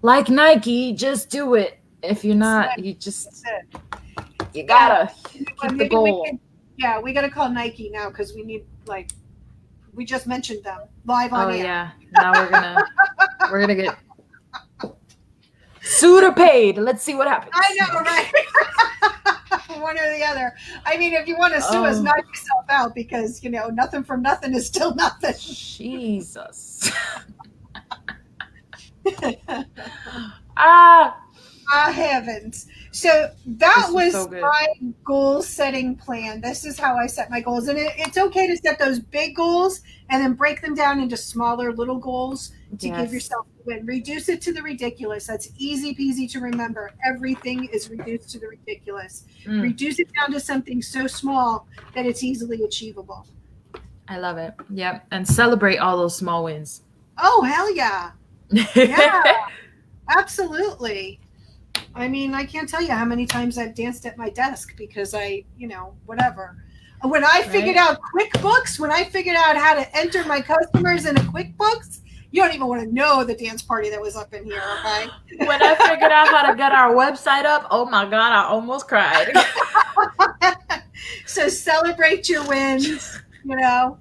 Speaker 2: like Nike, just do it. If you're
Speaker 1: That's
Speaker 2: not,
Speaker 1: it.
Speaker 2: you
Speaker 1: That's
Speaker 2: just
Speaker 1: it.
Speaker 2: you
Speaker 1: Yeah.
Speaker 2: gotta keep the
Speaker 1: Maybe we could.
Speaker 2: goal.
Speaker 1: Yeah, we got to call Nike now because we need we just mentioned them live on
Speaker 2: Oh
Speaker 1: air.
Speaker 2: yeah. Now we're gonna get sued or paid. Let's see what
Speaker 1: I
Speaker 2: happens.
Speaker 1: know, right? One or the other. I mean, if you want to sue us,
Speaker 2: Oh,
Speaker 1: knock yourself out because nothing from nothing is still nothing.
Speaker 2: Jesus. Ah,
Speaker 1: I haven't. So that
Speaker 2: this was so
Speaker 1: was
Speaker 2: good.
Speaker 1: my goal setting plan. This is how I set my goals. And it's okay to set those big goals and then break them down into smaller little goals to give
Speaker 2: Yes.
Speaker 1: yourself a win. Reduce it to the ridiculous. That's easy peasy to remember. Everything is reduced to the ridiculous.
Speaker 2: Mm,
Speaker 1: Reduce it down to something so small that it's easily achievable.
Speaker 2: I love it. Yep. And celebrate all those small wins.
Speaker 1: Oh, hell yeah. Yeah, absolutely. I mean, I can't tell you how many times I've danced at my desk because whatever. When I figured
Speaker 2: Right?
Speaker 1: out QuickBooks, when I figured out how to enter my customers in a QuickBooks, you don't even want to know the dance party that was up in here, okay?
Speaker 2: When I figured out how to get our website up, oh my God, I almost cried.
Speaker 1: So celebrate your wins,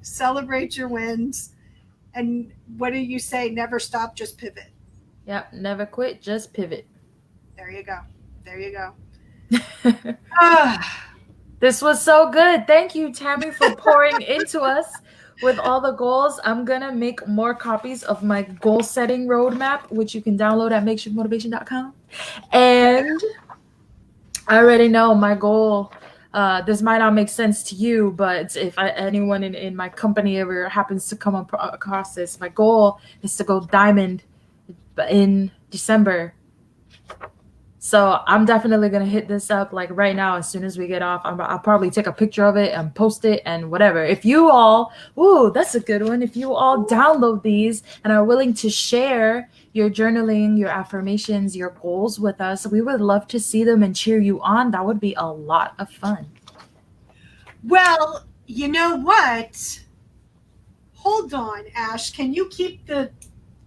Speaker 1: celebrate your wins. And what do you say? Never stop, just pivot.
Speaker 2: Yep. Never quit, just pivot.
Speaker 1: There you go. There you go. Ah,
Speaker 2: This was so good. Thank you, Tammy, for pouring into us with all the goals. I'm going to make more copies of my goal setting roadmap, which you can download at makeshiftmotivation.com. And I already know my goal. This might not make sense to you, but if anyone in my company ever happens to come across this, my goal is to go diamond in December. So I'm definitely going to hit this up like right now. As soon as we get off, I'll probably take a picture of it and post it and whatever. If you all, that's a good one. If you all download these and are willing to share your journaling, your affirmations, your goals with us, we would love to see them and cheer you on. That would be a lot of fun.
Speaker 1: well, you know what? Hold on, Ash. Can you keep the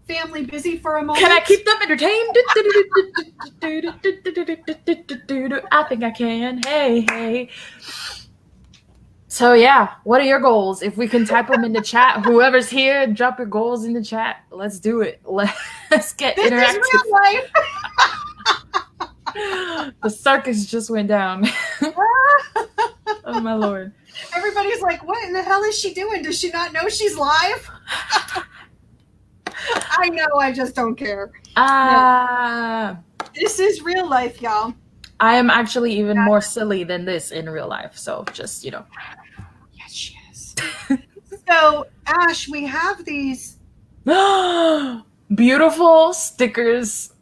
Speaker 1: family busy for a moment?
Speaker 2: Can I keep them entertained? I think I can. Hey. So yeah, what are your goals? If we can type them in the chat, whoever's here, drop your goals in the chat. Let's do it. Let's get
Speaker 1: This
Speaker 2: interactive.
Speaker 1: is real life.
Speaker 2: The circus just went down. Oh my lord.
Speaker 1: Everybody's like, what in the hell is she doing? Does she not know she's live? I know, I just don't care. This is real life, y'all.
Speaker 2: I am actually even more silly than this in real life. So just,
Speaker 1: Yes, she is. So, Ash, we have these
Speaker 2: beautiful stickers.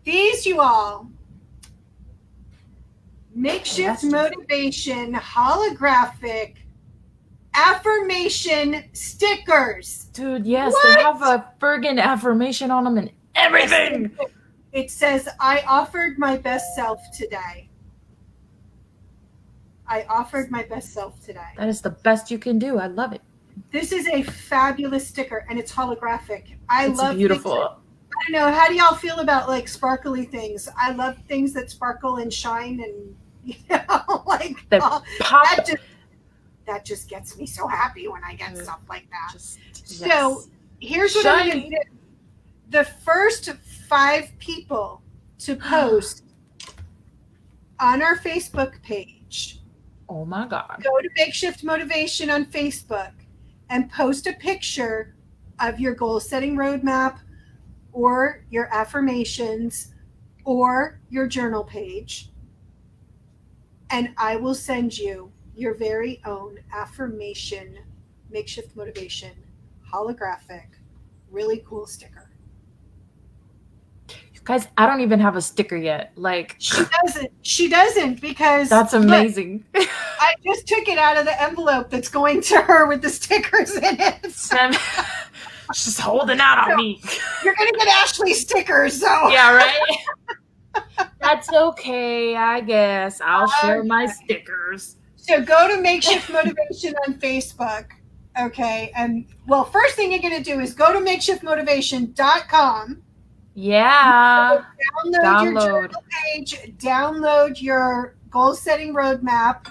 Speaker 1: These, you all. Makeshift motivation holographic affirmation stickers.
Speaker 2: Dude, yes, they have a friggin' affirmation on them and everything.
Speaker 1: It says, I offered my best self today. I offered my best self today.
Speaker 2: That is the best you can do. I love it.
Speaker 1: This is a fabulous sticker, and it's holographic. It's love
Speaker 2: beautiful.
Speaker 1: I don't know. How do y'all feel about like sparkly things? I love things that sparkle and shine, and like that just gets me so happy when I get stuff like that. So here's what I'm going to do. The first 5 people to post on our Facebook page.
Speaker 2: Oh my God.
Speaker 1: Go to Makeshift Motivation on Facebook and post a picture of your goal setting roadmap or your affirmations or your journal page. And I will send you your very own affirmation, Makeshift Motivation, holographic, really cool sticker.
Speaker 2: Guys, I don't even have a sticker yet. Like
Speaker 1: she doesn't because
Speaker 2: that's amazing.
Speaker 1: Look, I just took it out of the envelope that's going to her with the stickers in it.
Speaker 2: She's holding out on me.
Speaker 1: You're gonna get Ashley stickers, so
Speaker 2: yeah, right. That's okay, I guess. I'll share my stickers.
Speaker 1: So go to Makeshift Motivation on Facebook. Okay, and well, first thing you're gonna do is go to makeshiftmotivation.com.
Speaker 2: Yeah.
Speaker 1: Download your journal page, download your goal setting roadmap,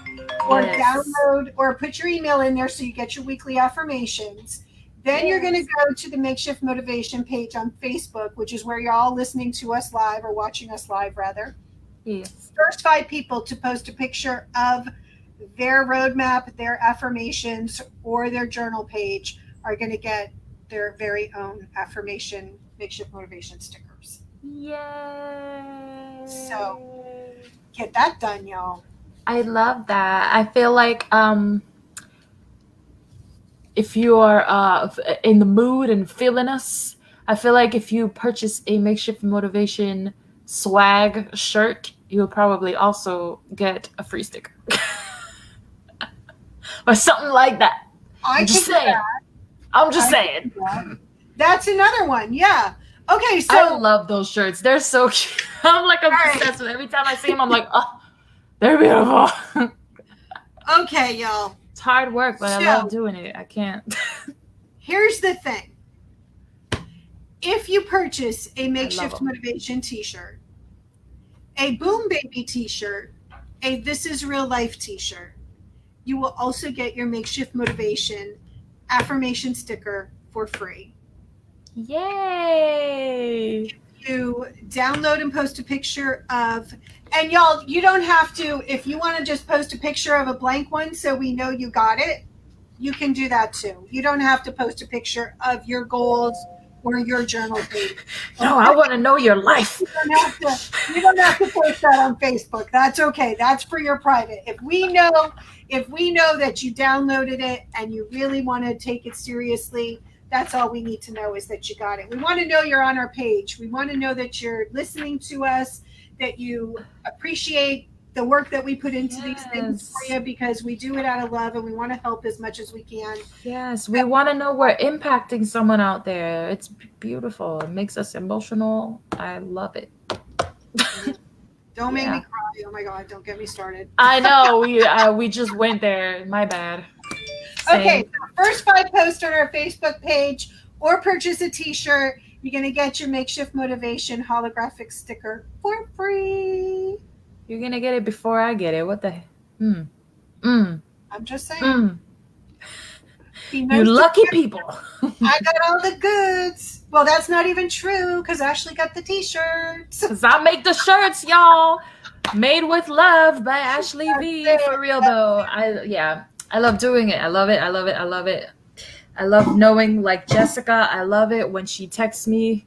Speaker 1: or download or put your email in there so you get your weekly affirmations. Then you're going to go to the Makeshift Motivation page on Facebook, which is where you're all listening to us live or watching us live, rather.
Speaker 2: Yes.
Speaker 1: First 5 people to post a picture of their roadmap, their affirmations, or their journal page are going to get their very own affirmation Makeshift Motivation stickers.
Speaker 2: Yay!
Speaker 1: So get that done, y'all.
Speaker 2: I love that. I feel like if you are in the mood and feeling us, I feel like if you purchase a Makeshift Motivation swag shirt, you'll probably also get a free sticker. Or something like that. I'm just saying.
Speaker 1: That's another one. Yeah. Okay. So
Speaker 2: I love those shirts. They're so cute. I'm like obsessed with. Every time I see them, I'm like, oh, they're beautiful.
Speaker 1: Okay, y'all.
Speaker 2: It's hard work, but I love doing it. I can't.
Speaker 1: Here's the thing. If you purchase a Makeshift Motivation t-shirt, a Boom Baby t-shirt, a This Is Real Life t-shirt, you will also get your Makeshift Motivation affirmation sticker for free.
Speaker 2: Yay!
Speaker 1: If to download and post a picture of, and y'all, you don't have to, if you want to just post a picture of a blank one so we know you got it, you can do that too. You don't have to post a picture of your goals or your journal page.
Speaker 2: No, I want to know your life.
Speaker 1: You don't have to post that on Facebook. That's okay. That's for your private. If we know that you downloaded it and you really want to take it seriously, that's all we need to know is that you got it. We want to know you're on our page. We want to know that you're listening to us, that you appreciate the work that we put into these things for you, because we do it out of love and we want to help as much as we can.
Speaker 2: Yes, we want to know we're impacting someone out there. It's beautiful. It makes us emotional. I love it.
Speaker 1: Don't make me cry. Oh my God, don't get me started.
Speaker 2: I know, we just went there. My bad. Same.
Speaker 1: Okay, so first 5 posts on our Facebook page or purchase a t-shirt, you're going to get your Makeshift Motivation holographic sticker for free.
Speaker 2: You're going to get it before I get it. What the
Speaker 1: I'm just saying.
Speaker 2: You lucky people.
Speaker 1: I got all the goods. Well, that's not even true because Ashley got the t-shirts.
Speaker 2: Because I make the shirts, y'all. Made with love by Ashley V. For real, though. I love doing it. I love it. I love it. I love it. I love knowing, like Jessica, I love it when she texts me,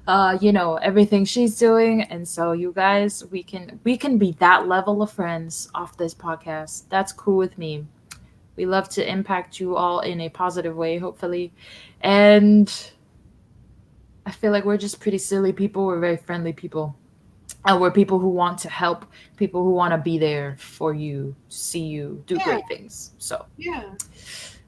Speaker 2: everything she's doing. And so you guys, we can be that level of friends off this podcast. That's cool with me. We love to impact you all in a positive way, hopefully. And I feel like we're just pretty silly people. We're very friendly people. And we're people who want to help, people who want to be there for you, see you do great things. So,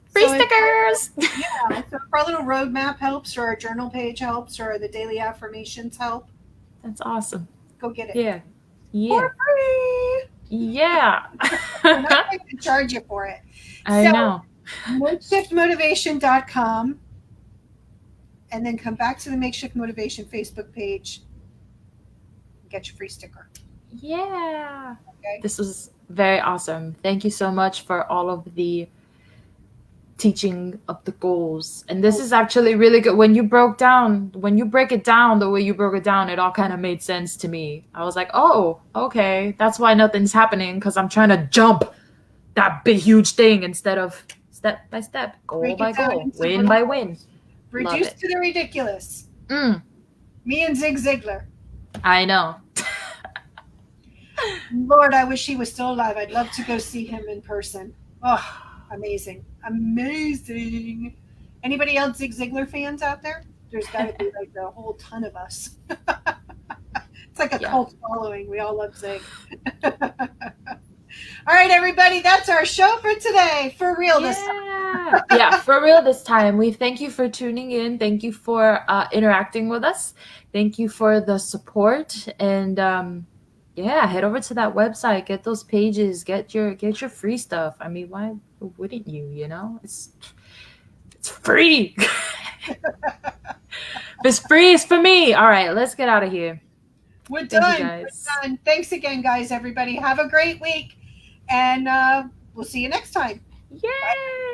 Speaker 2: free stickers.
Speaker 1: So if our little roadmap helps, or our journal page helps, or the daily affirmations help,
Speaker 2: that's awesome.
Speaker 1: Go get it.
Speaker 2: Yeah.
Speaker 1: For free.
Speaker 2: Yeah.
Speaker 1: We're not going to charge you for it.
Speaker 2: I know.
Speaker 1: MakeshiftMotivation.com, and then come back to the Makeshift Motivation Facebook page. Get your free sticker.
Speaker 2: Yeah.
Speaker 1: Okay.
Speaker 2: This was very awesome. Thank you so much for all of the teaching of the goals. And this is actually really good. When you break it down the way you broke it down, it all kind of made sense to me. I was like, oh, okay. That's why nothing's happening, because I'm trying to jump that big, huge thing instead of step by step, goal by goal, win by win.
Speaker 1: Reduce to the ridiculous. Me and Zig Ziglar.
Speaker 2: I know.
Speaker 1: Lord, I wish he was still alive. I'd love to go see him in person. Oh, amazing. Amazing. Anybody else Zig Ziglar fans out there? There's got to be like a whole ton of us. It's like a cult following. We all love Zig. All right, everybody, that's our show for today. For real this time.
Speaker 2: Yeah, for real this time. We thank you for tuning in. Thank you for interacting with us. Thank you for the support. And head over to that website. Get those pages. Get your free stuff. I mean, why wouldn't you? You know, it's free. If it's free, it's for me. All right, let's get out of here.
Speaker 1: We're done. We're done. Thanks again, guys. Everybody, have a great week. And we'll see you next time.
Speaker 2: Yay!